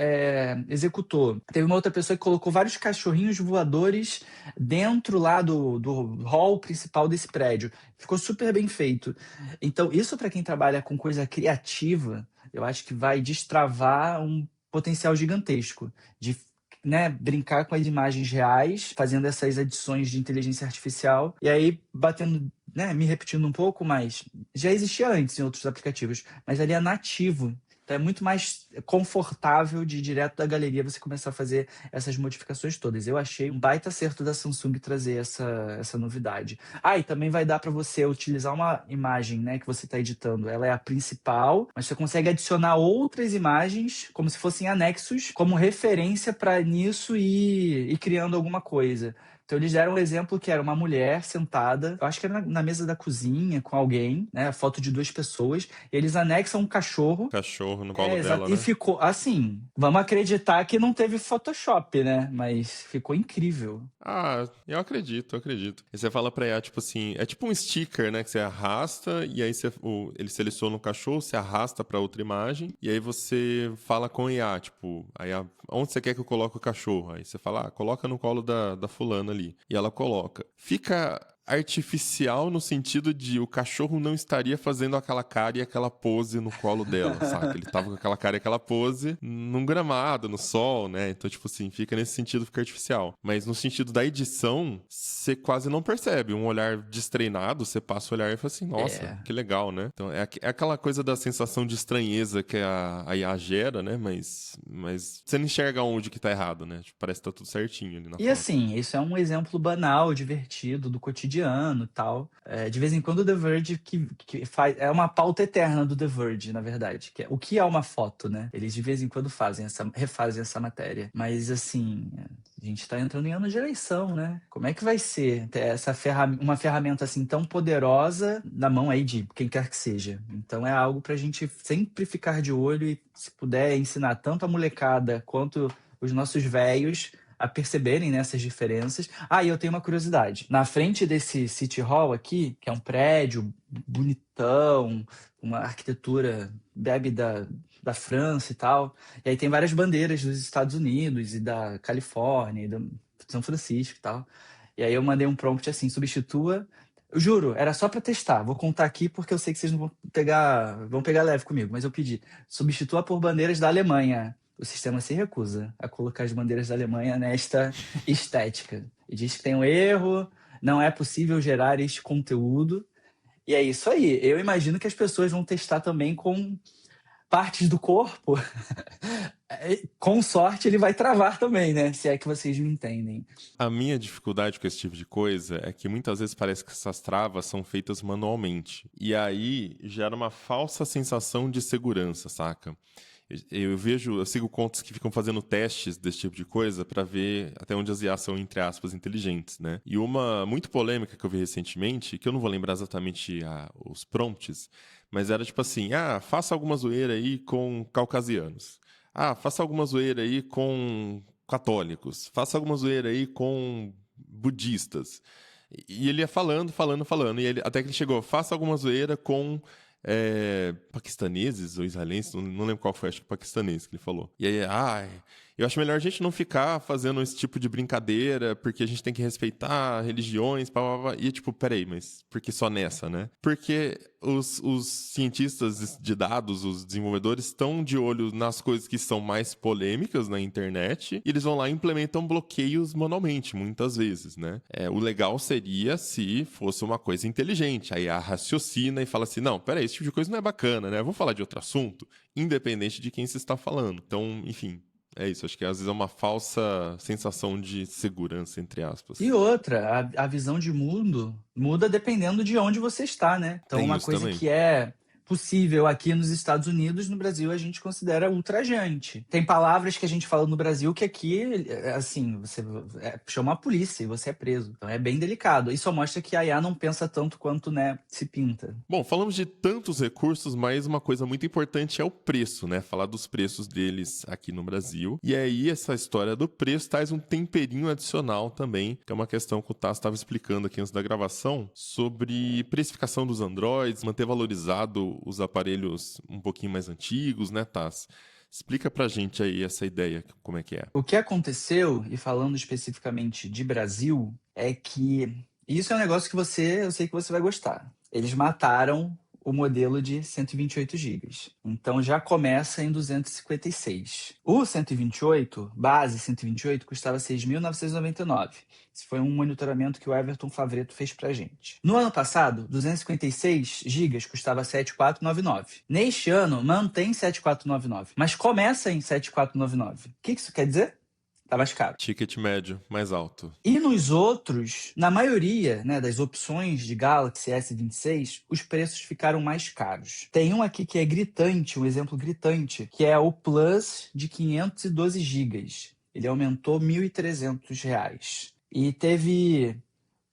executou. Teve uma outra pessoa que colocou vários cachorrinhos voadores dentro lá do hall principal desse prédio. Ficou super bem feito. Então, isso para quem trabalha com coisa criativa, eu acho que vai destravar um potencial gigantesco de, né, brincar com as imagens reais, fazendo essas adições de inteligência artificial, e aí batendo, né, me repetindo um pouco, mas já existia antes em outros aplicativos, mas ali é nativo. Então é muito mais confortável de direto da galeria você começar a fazer essas modificações todas. Eu achei um baita acerto da Samsung trazer essa novidade. E também vai dar para você utilizar uma imagem, né, que você está editando. Ela é a principal, mas você consegue adicionar outras imagens como se fossem anexos, como referência para nisso e criando alguma coisa. Então Então eles deram um exemplo que era uma mulher sentada, eu acho que era na mesa da cozinha com alguém, né? A foto de 2 pessoas, e eles anexam um cachorro. Cachorro no colo Exato. dela, E né? ficou assim, vamos acreditar que não teve Photoshop, né? Mas ficou incrível. Ah, eu acredito, eu acredito. E você fala pra IA, tipo assim, é tipo um sticker, né? Que você arrasta e aí ele seleciona o cachorro, você arrasta pra outra imagem e aí você fala com a IA, tipo, a IA, onde você quer que eu coloque o cachorro? Aí você fala, coloca no colo da fulana ali. E ela coloca. Fica artificial no sentido de o cachorro não estaria fazendo aquela cara e aquela pose no colo dela, saca? Ele tava com aquela cara e aquela pose num gramado, no sol, né? Então, tipo assim, fica nesse sentido, fica artificial. Mas no sentido da edição, você quase não percebe. Um olhar destreinado, você passa o olhar e fala assim, nossa, que legal, né? Então, é aquela coisa da sensação de estranheza que a IA gera, né? Mas você não enxerga onde que tá errado, né? Tipo, parece que tá tudo certinho ali na E foto. assim, isso é um exemplo banal, divertido, do cotidiano e tal. De vez em quando o The Verge que faz. É uma pauta eterna do The Verge, na verdade. Que é, o que é uma foto, né? Eles de vez em quando refazem essa matéria. Mas assim, a gente tá entrando em ano de eleição, né? Como é que vai ser ter uma ferramenta assim tão poderosa na mão aí de quem quer que seja? Então é algo pra gente sempre ficar de olho e, se puder, ensinar tanto a molecada quanto os nossos velhos a perceberem, né, essas diferenças. E eu tenho uma curiosidade. Na frente desse City Hall aqui, que é um prédio bonitão, uma arquitetura bebe da França e tal, e aí tem várias bandeiras dos Estados Unidos e da Califórnia e de São Francisco e tal. E aí eu mandei um prompt assim, substitua... Eu juro, era só pra testar. Vou contar aqui porque eu sei que vocês não vão pegar leve comigo, mas eu pedi. Substitua por bandeiras da Alemanha. O sistema se recusa a colocar as bandeiras da Alemanha nesta estética. E diz que tem um erro, não é possível gerar este conteúdo. E é isso aí. Eu imagino que as pessoas vão testar também com partes do corpo. Com sorte, ele vai travar também, né? Se é que vocês me entendem. A minha dificuldade com esse tipo de coisa é que muitas vezes parece que essas travas são feitas manualmente. E aí gera uma falsa sensação de segurança, saca? Eu sigo contas que ficam fazendo testes desse tipo de coisa para ver até onde as IAs são, entre aspas, inteligentes, né? E uma muito polêmica que eu vi recentemente, que eu não vou lembrar exatamente os prompts, mas era tipo assim, faça alguma zoeira aí com caucasianos. Faça alguma zoeira aí com católicos. Faça alguma zoeira aí com budistas. E ele ia falando. E até que ele chegou, faça alguma zoeira com paquistaneses ou israelenses, não lembro qual foi, acho que paquistanês que ele falou. E aí, eu acho melhor a gente não ficar fazendo esse tipo de brincadeira, porque a gente tem que respeitar religiões, E tipo, peraí, mas por que só nessa, né? Porque os cientistas de dados, os desenvolvedores, estão de olho nas coisas que são mais polêmicas na internet, e eles vão lá e implementam bloqueios manualmente, muitas vezes, né? O legal seria se fosse uma coisa inteligente, aí a raciocina e fala assim, não, peraí, esse tipo de coisa não é bacana, né? Vamos falar de outro assunto, independente de quem se está falando. Então, enfim... É isso, acho que às vezes é uma falsa sensação de segurança, entre aspas. E outra, a visão de mundo muda dependendo de onde você está, né? Então, Tem uma isso coisa também. que é possível aqui nos Estados Unidos, no Brasil a gente considera ultrajante. Tem palavras que a gente fala no Brasil que aqui, assim, você chama a polícia e você é preso. Então é bem delicado. Isso só mostra que a IA não pensa tanto quanto, né, se pinta. Bom, falamos de tantos recursos, mas uma coisa muito importante é o preço, né? Falar dos preços deles aqui no Brasil. E aí essa história do preço traz um temperinho adicional também, que é uma questão que o Tasso estava explicando aqui antes da gravação, sobre precificação dos Androids, manter valorizado os aparelhos um pouquinho mais antigos, né, Tasso? Explica pra gente aí essa ideia, como é que é. O que aconteceu, e falando especificamente de Brasil, é que isso é um negócio que eu sei que você vai gostar. Eles mataram o modelo de 128 GB. Então já começa em 256. O 128, base 128, custava 6.999. Esse foi um monitoramento que o Everton Favretto fez pra gente. No ano passado, 256 GB custava 7.499. Neste ano, mantém 7.499, mas começa em 7.499. O que isso quer dizer? Tá mais caro. Ticket médio, mais alto. E nos outros, na maioria, né, das opções de Galaxy S26, os preços ficaram mais caros. Tem um aqui que é gritante, um exemplo gritante, que é o Plus de 512 GB. Ele aumentou R$ 1.300. E teve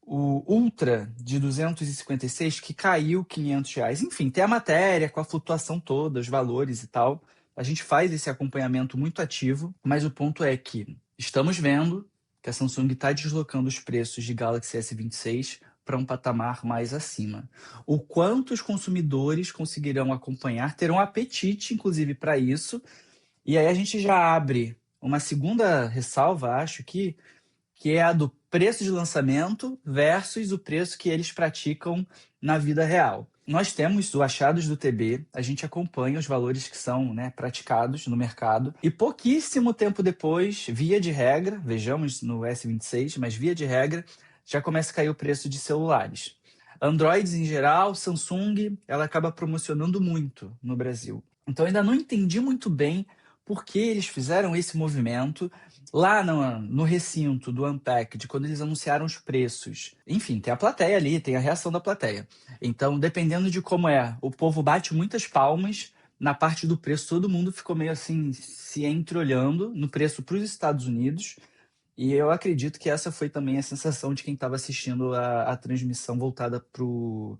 o Ultra de 256 que caiu R$ 500. Enfim, tem a matéria com a flutuação toda, os valores e tal. A gente faz esse acompanhamento muito ativo, mas o ponto é que estamos vendo que a Samsung está deslocando os preços de Galaxy S26 para um patamar mais acima. O quanto os consumidores conseguirão acompanhar, terão apetite, inclusive, para isso. E aí a gente já abre uma segunda ressalva, acho que é a do preço de lançamento versus o preço que eles praticam na vida real. Nós temos o achados do TB, a gente acompanha os valores que são, né, praticados no mercado, e pouquíssimo tempo depois, via de regra, vejamos no S26, mas via de regra, já começa a cair o preço de celulares. Androids em geral, Samsung, ela acaba promocionando muito no Brasil. Então ainda não entendi muito bem por que eles fizeram esse movimento. Lá no recinto do Unpacked, quando eles anunciaram os preços, enfim, tem a plateia ali, tem a reação da plateia. Então, dependendo de como é, o povo bate muitas palmas. Na parte do preço, todo mundo ficou meio assim, se entreolhando no preço para os Estados Unidos. E eu acredito que essa foi também a sensação de quem estava assistindo a transmissão voltada para o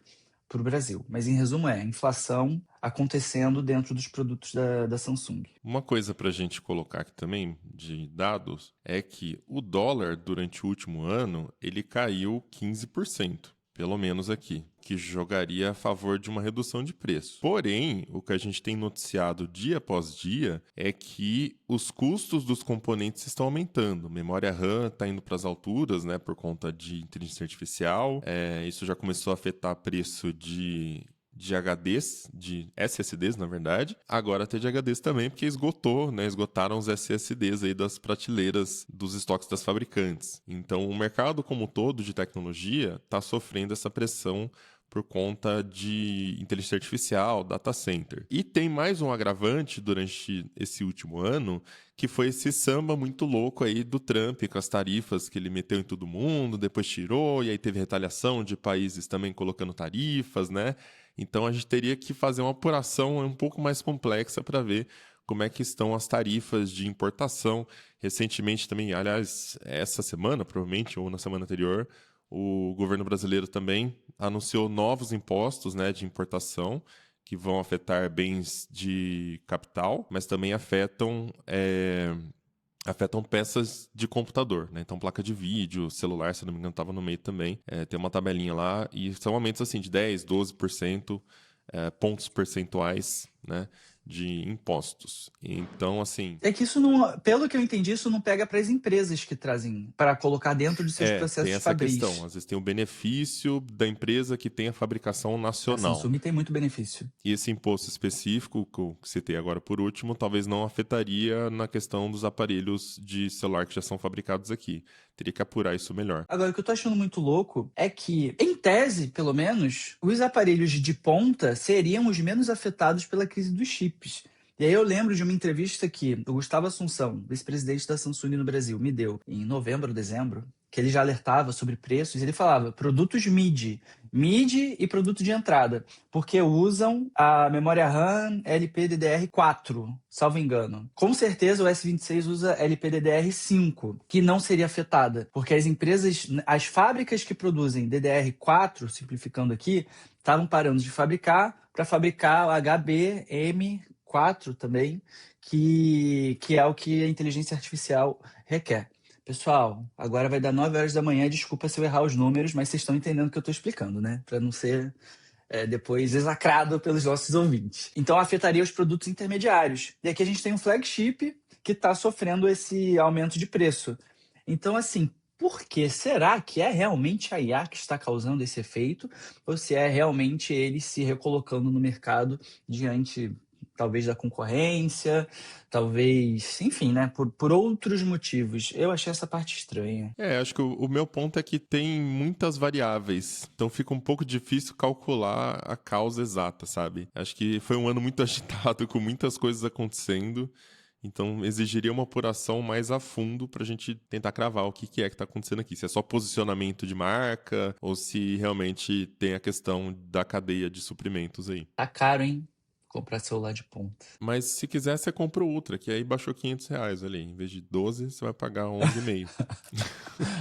Brasil. Mas, em resumo, inflação acontecendo dentro dos produtos da Samsung. Uma coisa para a gente colocar aqui também, de dados, é que o dólar, durante o último ano, ele caiu 15%. Pelo menos aqui, que jogaria a favor de uma redução de preço. Porém, o que a gente tem noticiado dia após dia é que os custos dos componentes estão aumentando. Memória RAM está indo para as alturas, né, por conta de inteligência artificial. Isso já começou a afetar preço de HDs, de SSDs, na verdade. Agora tem de HDs também, porque esgotaram os SSDs aí das prateleiras dos estoques das fabricantes. Então, o mercado como um todo de tecnologia está sofrendo essa pressão por conta de inteligência artificial, data center. E tem mais um agravante durante esse último ano, que foi esse samba muito louco aí do Trump, com as tarifas que ele meteu em todo mundo, depois tirou, e aí teve retaliação de países também colocando tarifas, né? Então a gente teria que fazer uma apuração um pouco mais complexa para ver como é que estão as tarifas de importação. Recentemente também, aliás, essa semana, provavelmente, ou na semana anterior, o governo brasileiro também anunciou novos impostos, né, de importação, que vão afetar bens de capital, mas também afetam peças de computador, né? Então, placa de vídeo, celular, se não me engano, estava no meio também. Tem uma tabelinha lá e são aumentos assim de 10%, 12%, pontos percentuais, né, de impostos. Então, assim... É que isso não, pelo que eu entendi, isso não pega para as empresas que trazem para colocar dentro de seus processos tem de essa fabrico. questão. Às vezes tem o benefício da empresa que tem a fabricação A nacional. Samsung tem muito benefício. E esse imposto específico, que eu citei agora por último, talvez não afetaria na questão dos aparelhos de celular que já são fabricados aqui. Teria que apurar isso melhor. Agora, o que eu tô achando muito louco é que, em tese, pelo menos, os aparelhos de ponta seriam os menos afetados pela crise dos chips. E aí eu lembro de uma entrevista que o Gustavo Assunção, vice-presidente da Samsung no Brasil, me deu em novembro, dezembro, que ele já alertava sobre preços. Ele falava produtos mid e produto de entrada, porque usam a memória RAM LPDDR4, salvo engano. Com certeza o S26 usa LPDDR5, que não seria afetada, porque as fábricas que produzem DDR4, simplificando aqui, estavam parando de fabricar para fabricar o HBM4 também, que é o que a inteligência artificial requer. Pessoal, agora vai dar 9 horas da manhã, desculpa se eu errar os números, mas vocês estão entendendo o que eu estou explicando, né? Para não ser depois execrado pelos nossos ouvintes. Então afetaria os produtos intermediários. E aqui a gente tem um flagship que está sofrendo esse aumento de preço. Então, assim, por quê? Será que é realmente a IA que está causando esse efeito? Ou se é realmente ele se recolocando no mercado diante, talvez, da concorrência, talvez, enfim, né, por outros motivos. Eu achei essa parte estranha. Acho que o meu ponto é que tem muitas variáveis, então fica um pouco difícil calcular a causa exata, sabe? Acho que foi um ano muito agitado, com muitas coisas acontecendo, então exigiria uma apuração mais a fundo pra gente tentar cravar o que é que tá acontecendo aqui. Se é só posicionamento de marca, ou se realmente tem a questão da cadeia de suprimentos aí. Tá caro, hein? Comprar celular de ponta. Mas se quiser, você compra o Ultra, que aí baixou R$ 500 ali. Em vez de 12, você vai pagar 11,5.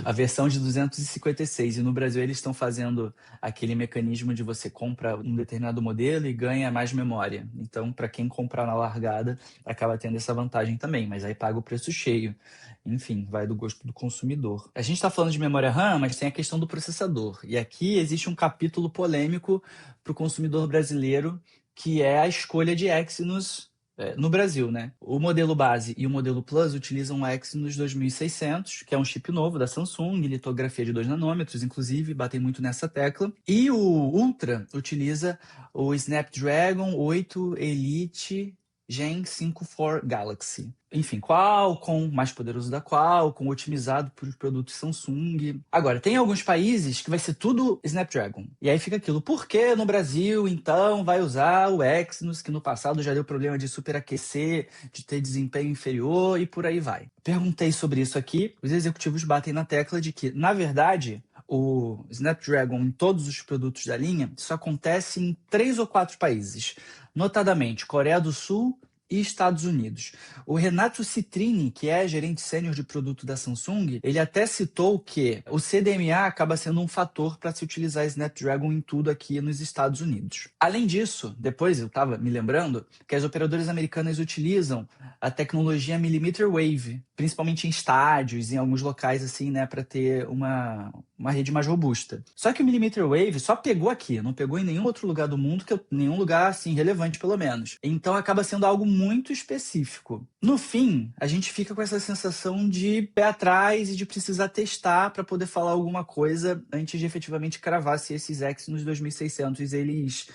A versão de 256. E no Brasil eles estão fazendo aquele mecanismo de você compra um determinado modelo e ganha mais memória. Então, para quem comprar na largada, acaba tendo essa vantagem também, mas aí paga o preço cheio. Enfim, vai do gosto do consumidor. A gente está falando de memória RAM, mas tem a questão do processador. E aqui existe um capítulo polêmico para o consumidor brasileiro, que é a escolha de Exynos no Brasil, né? O modelo base e o modelo Plus utilizam o Exynos 2600, que é um chip novo da Samsung, litografia de 2 nanômetros, inclusive, batem muito nessa tecla. E o Ultra utiliza o Snapdragon 8 Elite Gen 5 for Galaxy. Enfim, Qualcomm, mais poderoso da Qualcomm, otimizado por produtos Samsung. Agora, tem alguns países que vai ser tudo Snapdragon. E aí fica aquilo, por que no Brasil, então, vai usar o Exynos, que no passado já deu problema de superaquecer, de ter desempenho inferior e por aí vai. Perguntei sobre isso aqui, os executivos batem na tecla de que, na verdade, o Snapdragon em todos os produtos da linha só acontece em 3 ou 4 países, notadamente Coreia do Sul e Estados Unidos. O Renato Citrini, que é gerente sênior de produto da Samsung, ele até citou que o CDMA acaba sendo um fator para se utilizar Snapdragon em tudo aqui nos Estados Unidos. Além disso, depois eu estava me lembrando que as operadoras americanas utilizam a tecnologia millimeter wave, principalmente em estádios, em alguns locais assim, né, para ter uma rede mais robusta. Só que o millimeter wave só pegou aqui, não pegou em nenhum outro lugar do mundo, nenhum lugar assim relevante pelo menos. Então acaba sendo algo muito específico. No fim, a gente fica com essa sensação de pé atrás e de precisar testar para poder falar alguma coisa antes de efetivamente cravar se esses Exynos 2600 eles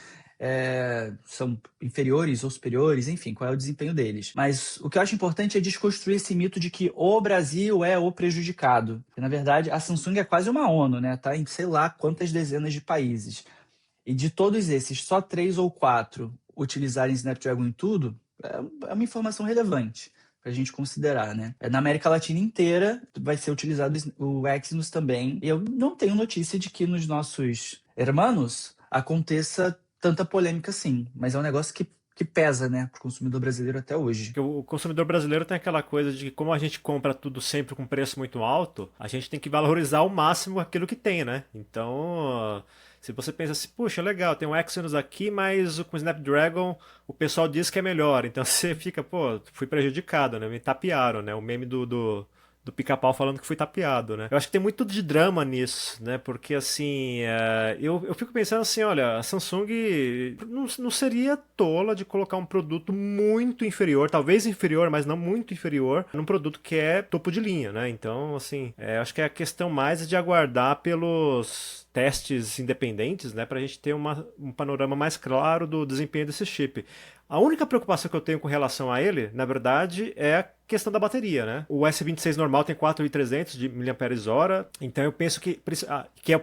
são inferiores ou superiores, enfim, qual é o desempenho deles. Mas o que eu acho importante é desconstruir esse mito de que o Brasil é o prejudicado. Porque, na verdade, a Samsung é quase uma ONU, né? Tá em sei lá quantas dezenas de países. E de todos esses, só 3 ou 4 utilizarem Snapdragon em tudo, é uma informação relevante para a gente considerar, né? Na América Latina inteira vai ser utilizado o Exynos também. E eu não tenho notícia de que nos nossos hermanos aconteça tanta polêmica assim, mas é um negócio que pesa, né, pro consumidor brasileiro até hoje. Porque o consumidor brasileiro tem aquela coisa de que, como a gente compra tudo sempre com preço muito alto, a gente tem que valorizar ao máximo aquilo que tem, né? Então, se você pensa assim, puxa, legal, tem um Exynos aqui, mas com o Snapdragon o pessoal diz que é melhor. Então você fica, pô, fui prejudicado, né? Me tapearam, né? O meme do Pica-Pau falando que fui tapeado, né? Eu acho que tem muito de drama nisso, né? Porque, assim, eu fico pensando assim, olha, a Samsung não seria tola de colocar um produto muito inferior, talvez inferior, mas não muito inferior, num produto que é topo de linha, né? Então, assim, acho que a questão mais é de aguardar pelos testes independentes, né? Pra gente ter um panorama mais claro do desempenho desse chip. A única preocupação que eu tenho com relação a ele, na verdade, é a questão da bateria, né? O S26 normal tem 4.300 de mAh, então eu penso que é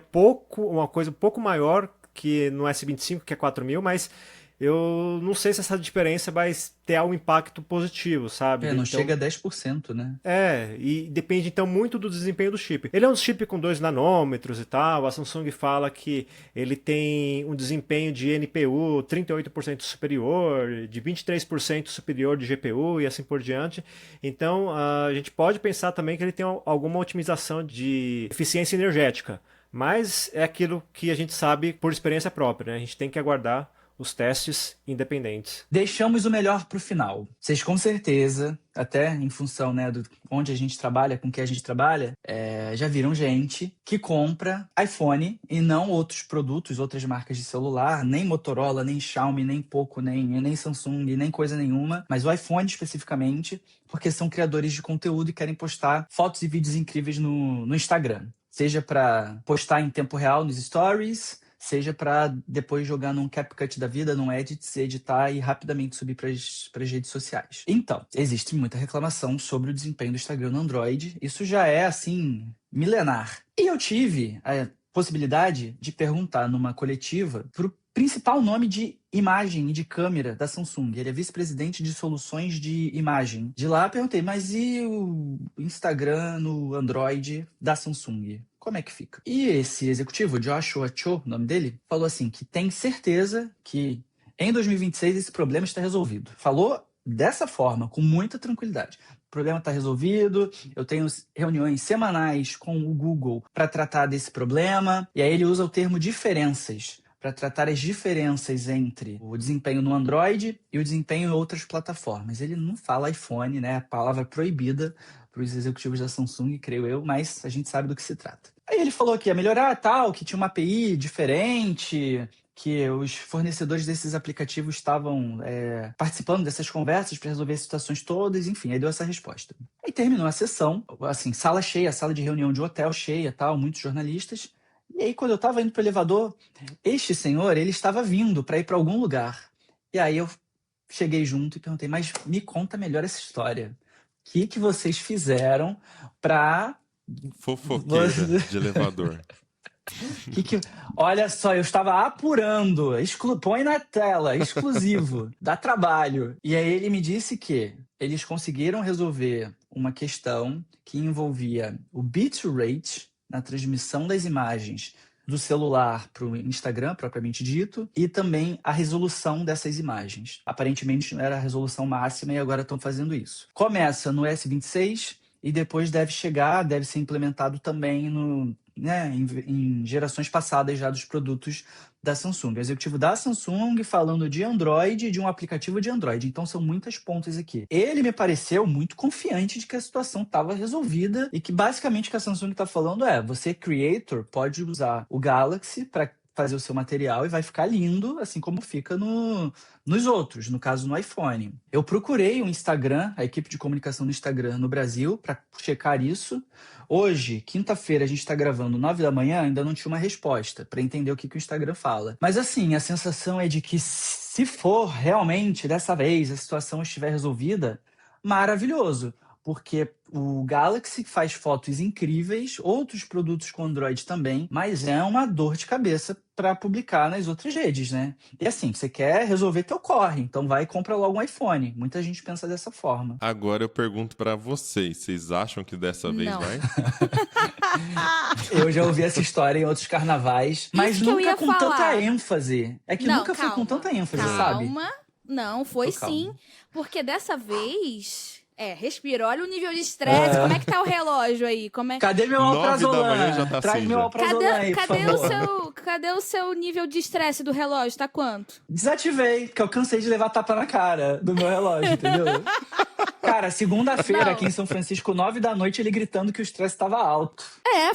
uma coisa um pouco maior que no S25, que é 4.000, mas eu não sei se essa diferença vai ter um impacto positivo, sabe? Não chega a 10%, né? E depende então muito do desempenho do chip. Ele é um chip com 2 nanômetros e tal, a Samsung fala que ele tem um desempenho de NPU 38% superior, de 23% superior de GPU e assim por diante. Então a gente pode pensar também que ele tem alguma otimização de eficiência energética, mas é aquilo que a gente sabe por experiência própria, né? A gente tem que aguardar os testes independentes. Deixamos o melhor para o final. Vocês com certeza, até em função, né, do onde a gente trabalha, com que a gente trabalha, já viram gente que compra iPhone e não outros produtos, outras marcas de celular, nem Motorola, nem Xiaomi, nem Poco, nem Samsung, nem coisa nenhuma, mas o iPhone especificamente, porque são criadores de conteúdo e querem postar fotos e vídeos incríveis no Instagram. Seja para postar em tempo real nos stories, seja para depois jogar num CapCut da vida, num Edit, se editar e rapidamente subir para as redes sociais. Então, existe muita reclamação sobre o desempenho do Instagram no Android. Isso já é, assim, milenar. E eu tive a possibilidade de perguntar numa coletiva pro principal nome de imagem e de câmera da Samsung. Ele é vice-presidente de soluções de imagem. De lá, perguntei, mas e o Instagram no Android da Samsung? Como é que fica? E esse executivo, Joshua Cho, o nome dele, falou assim, que tem certeza que em 2026 esse problema está resolvido. Falou dessa forma, com muita tranquilidade. O problema está resolvido, eu tenho reuniões semanais com o Google para tratar desse problema, e aí ele usa o termo diferenças, para tratar as diferenças entre o desempenho no Android e o desempenho em outras plataformas. Ele não fala iPhone, né? A palavra proibida para os executivos da Samsung, creio eu, mas a gente sabe do que se trata. Aí ele falou que ia melhorar tal, que tinha uma API diferente, que os fornecedores desses aplicativos estavam participando dessas conversas para resolver as situações todas, enfim, aí deu essa resposta. Aí terminou a sessão, assim, sala cheia, sala de reunião de hotel cheia, tal, muitos jornalistas. E aí, quando eu estava indo para o elevador, este senhor, ele estava vindo para ir para algum lugar. E aí eu cheguei junto e perguntei, mas me conta melhor essa história. O que vocês fizeram para... Fofoqueira de elevador. Olha só, eu estava apurando, põe na tela, exclusivo, dá trabalho. E aí ele me disse que eles conseguiram resolver uma questão que envolvia o bitrate na transmissão das imagens do celular para o Instagram, propriamente dito, e também a resolução dessas imagens. Aparentemente não era a resolução máxima e agora estão fazendo isso. Começa no S26 e depois deve ser implementado também em gerações passadas já dos produtos da Samsung. O executivo da Samsung falando de Android e de um aplicativo de Android. Então são muitas pontas aqui. Ele me pareceu muito confiante de que a situação estava resolvida e que basicamente o que a Samsung está falando você, creator, pode usar o Galaxy para fazer o seu material e vai ficar lindo, assim como fica nos outros, no caso no iPhone. Eu procurei o Instagram, a equipe de comunicação do Instagram no Brasil, para checar isso. Hoje, quinta-feira, a gente está gravando 9 da manhã, ainda não tinha uma resposta para entender o que o Instagram fala. Mas assim, a sensação é de que se for realmente, dessa vez, a situação estiver resolvida, maravilhoso. Porque o Galaxy faz fotos incríveis, outros produtos com Android também, mas é uma dor de cabeça para publicar nas outras redes, né? E assim, você quer resolver teu corre, então vai e compra logo um iPhone. Muita gente pensa dessa forma. Agora eu pergunto para vocês acham que dessa vez vai? Eu já ouvi essa história em outros carnavais, mas nunca com tanta ênfase. É que nunca foi com tanta ênfase, sabe? Não, foi sim. Porque dessa vez... respira. Olha o nível de estresse. Como é que tá o relógio aí? Cadê meu alprazolam? 9 da manhã já tá Traz assim meu já. alprazolam aí, por favor. Cadê o seu nível de estresse do relógio? Tá quanto? Desativei, porque eu cansei de levar tapa na cara do meu relógio, entendeu? Cara, segunda-feira aqui em São Francisco, 9 da noite, ele gritando que o estresse estava alto.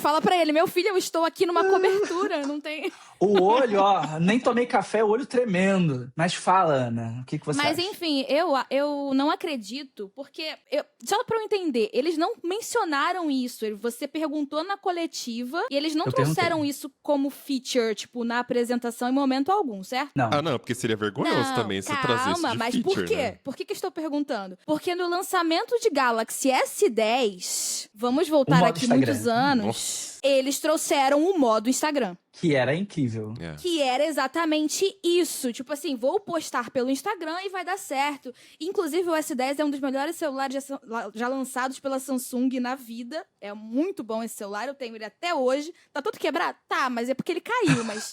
Fala pra ele, meu filho, eu estou aqui numa cobertura, não tem... O olho, nem tomei café, o olho tremendo. Mas fala, Ana, o que você acha? Mas enfim, eu não acredito, porque, só pra eu entender, eles não mencionaram isso. Você perguntou na coletiva e eles não trouxeram isso como feature, tipo, na apresentação em momento algum, certo? Não. Ah, não, porque seria vergonhoso também você trazer isso de mas feature, por quê? né? Por que estou perguntando? Porque no lançamento de Galaxy S10, vamos voltar aqui Instagram. muitos anos, Nossa. eles trouxeram o modo Instagram. Que era incrível. Que era exatamente isso. Tipo assim, vou postar pelo Instagram e vai dar certo. Inclusive, o S10 é um dos melhores celulares já lançados pela Samsung na vida. É muito bom esse celular, eu tenho ele até hoje. Tá todo quebrado? Tá, mas é porque ele caiu, mas...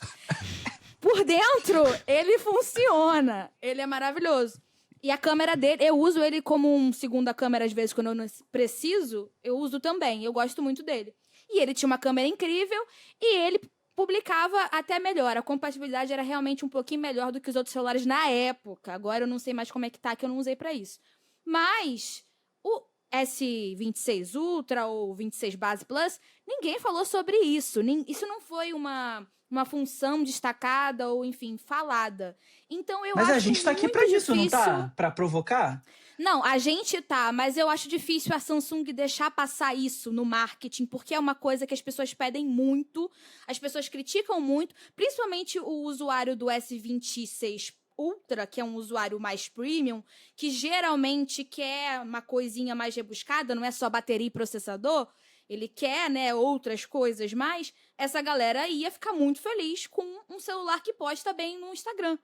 Por dentro, ele funciona. Ele é maravilhoso. E a câmera dele, eu uso ele como uma segunda câmera, às vezes, quando eu não preciso, eu uso também. Eu gosto muito dele. E ele tinha uma câmera incrível e ele publicava até melhor. A compatibilidade era realmente um pouquinho melhor do que os outros celulares na época. Agora eu não sei mais como é que tá, que eu não usei pra isso. Mas o S26 Ultra ou 26 Base Plus, ninguém falou sobre isso. Isso não foi uma função destacada ou, enfim, falada. Então eu acho muito difícil... Mas a gente tá aqui pra isso, não tá? Pra provocar? Não, a gente tá, mas eu acho difícil a Samsung deixar passar isso no marketing, porque é uma coisa que as pessoas pedem muito, as pessoas criticam muito, principalmente o usuário do S26 Ultra, que é um usuário mais premium, que geralmente quer uma coisinha mais rebuscada, não é só bateria e processador, ele quer, né, outras coisas mais, essa galera ia ficar muito feliz com um celular que posta bem no Instagram.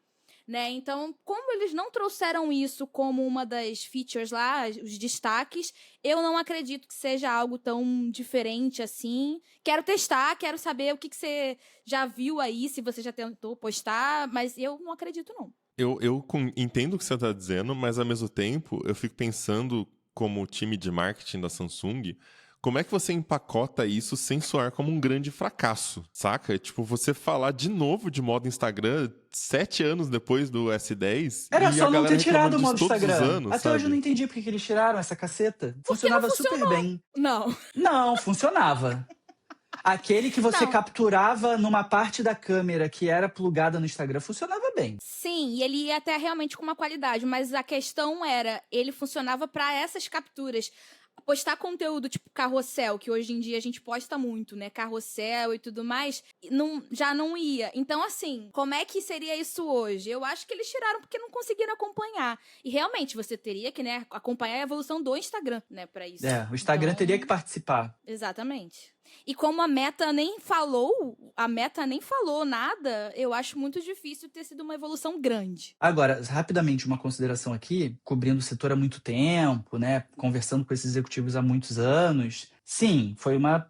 Né? Então, como eles não trouxeram isso como uma das features lá, os destaques, eu não acredito que seja algo tão diferente assim. Quero testar, quero saber o que você já viu aí, se você já tentou postar, mas eu não acredito, não. Entendo o que você está dizendo, mas ao mesmo tempo eu fico pensando, como time de marketing da Samsung, como é que você empacota isso sem soar como um grande fracasso, saca? Tipo, você falar de novo de modo Instagram 7 anos depois do S10 Era e só a não galera ter tirado o reclamando modo disso todos os Instagram. anos, Até sabe? hoje eu não entendi por que eles tiraram essa caceta. Porque Funcionava não super funcionou. bem. Não. Não, funcionava. Aquele que você Não. capturava numa parte da câmera que era plugada no Instagram funcionava bem. Sim, e ele ia até realmente com uma qualidade, mas a questão era, ele funcionava para essas capturas. Postar conteúdo tipo carrossel, que hoje em dia a gente posta muito, né? Carrossel e tudo mais, já não ia. Então, assim, como é que seria isso hoje? Eu acho que eles tiraram porque não conseguiram acompanhar. E realmente, você teria que, né, acompanhar a evolução do Instagram, né, pra isso. O Instagram Então, teria que participar. Exatamente. E como a Meta nem falou nada, eu acho muito difícil ter sido uma evolução grande. Agora, rapidamente, uma consideração aqui, cobrindo o setor há muito tempo, né? Conversando com esses executivos há muitos anos. Sim, foi uma.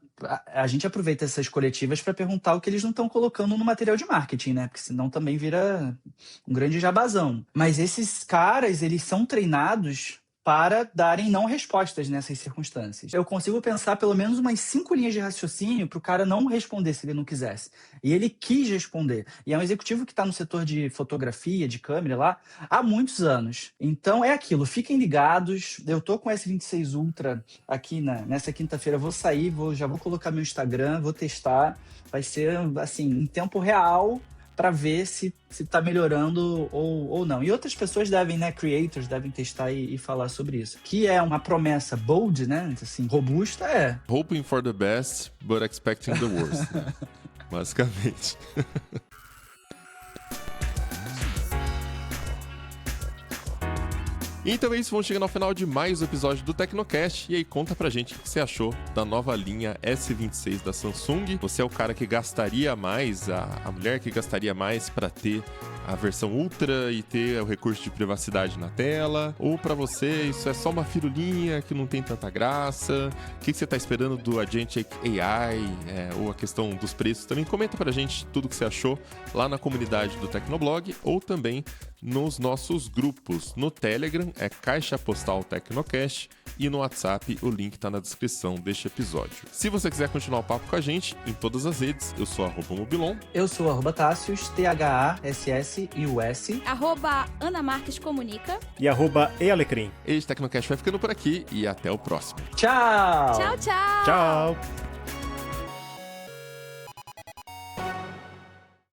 A gente aproveita essas coletivas para perguntar o que eles não estão colocando no material de marketing, né? Porque senão também vira um grande jabazão. Mas esses caras, eles são treinados para darem não respostas nessas circunstâncias. Eu consigo pensar pelo menos umas 5 linhas de raciocínio para o cara não responder se ele não quisesse. E ele quis responder. E é um executivo que está no setor de fotografia, de câmera lá, há muitos anos. Então é aquilo, fiquem ligados. Eu tô com o S26 Ultra aqui nessa quinta-feira, vou sair, já vou colocar meu Instagram, vou testar. Vai ser, assim, em tempo real, para ver se tá melhorando ou não. E outras pessoas devem, né, creators, devem testar e falar sobre isso. Que é uma promessa bold, né, assim, robusta, Hoping for the best, but expecting the worst. Basicamente. Então é isso, vamos chegando ao final de mais um episódio do Tecnocast. E aí, conta pra gente o que você achou da nova linha S26 da Samsung. Você é o cara que gastaria mais, a mulher que gastaria mais pra ter a versão Ultra e ter o recurso de privacidade na tela? Ou pra você isso é só uma firulinha que não tem tanta graça? O que você tá esperando do Agentic AI? Ou a questão dos preços também? Comenta pra gente tudo o que você achou lá na comunidade do Tecnoblog ou também nos nossos grupos. No Telegram é Caixa Postal Tecnocast e no WhatsApp o link tá na descrição deste episódio. Se você quiser continuar o papo com a gente, em todas as redes, eu sou @mobilon. Eu sou @Tassius, THASSIUS. @Ana Marques Comunica. E @ealecrim. Este Tecnocast vai ficando por aqui e até o próximo. Tchau! Tchau, tchau! Tchau!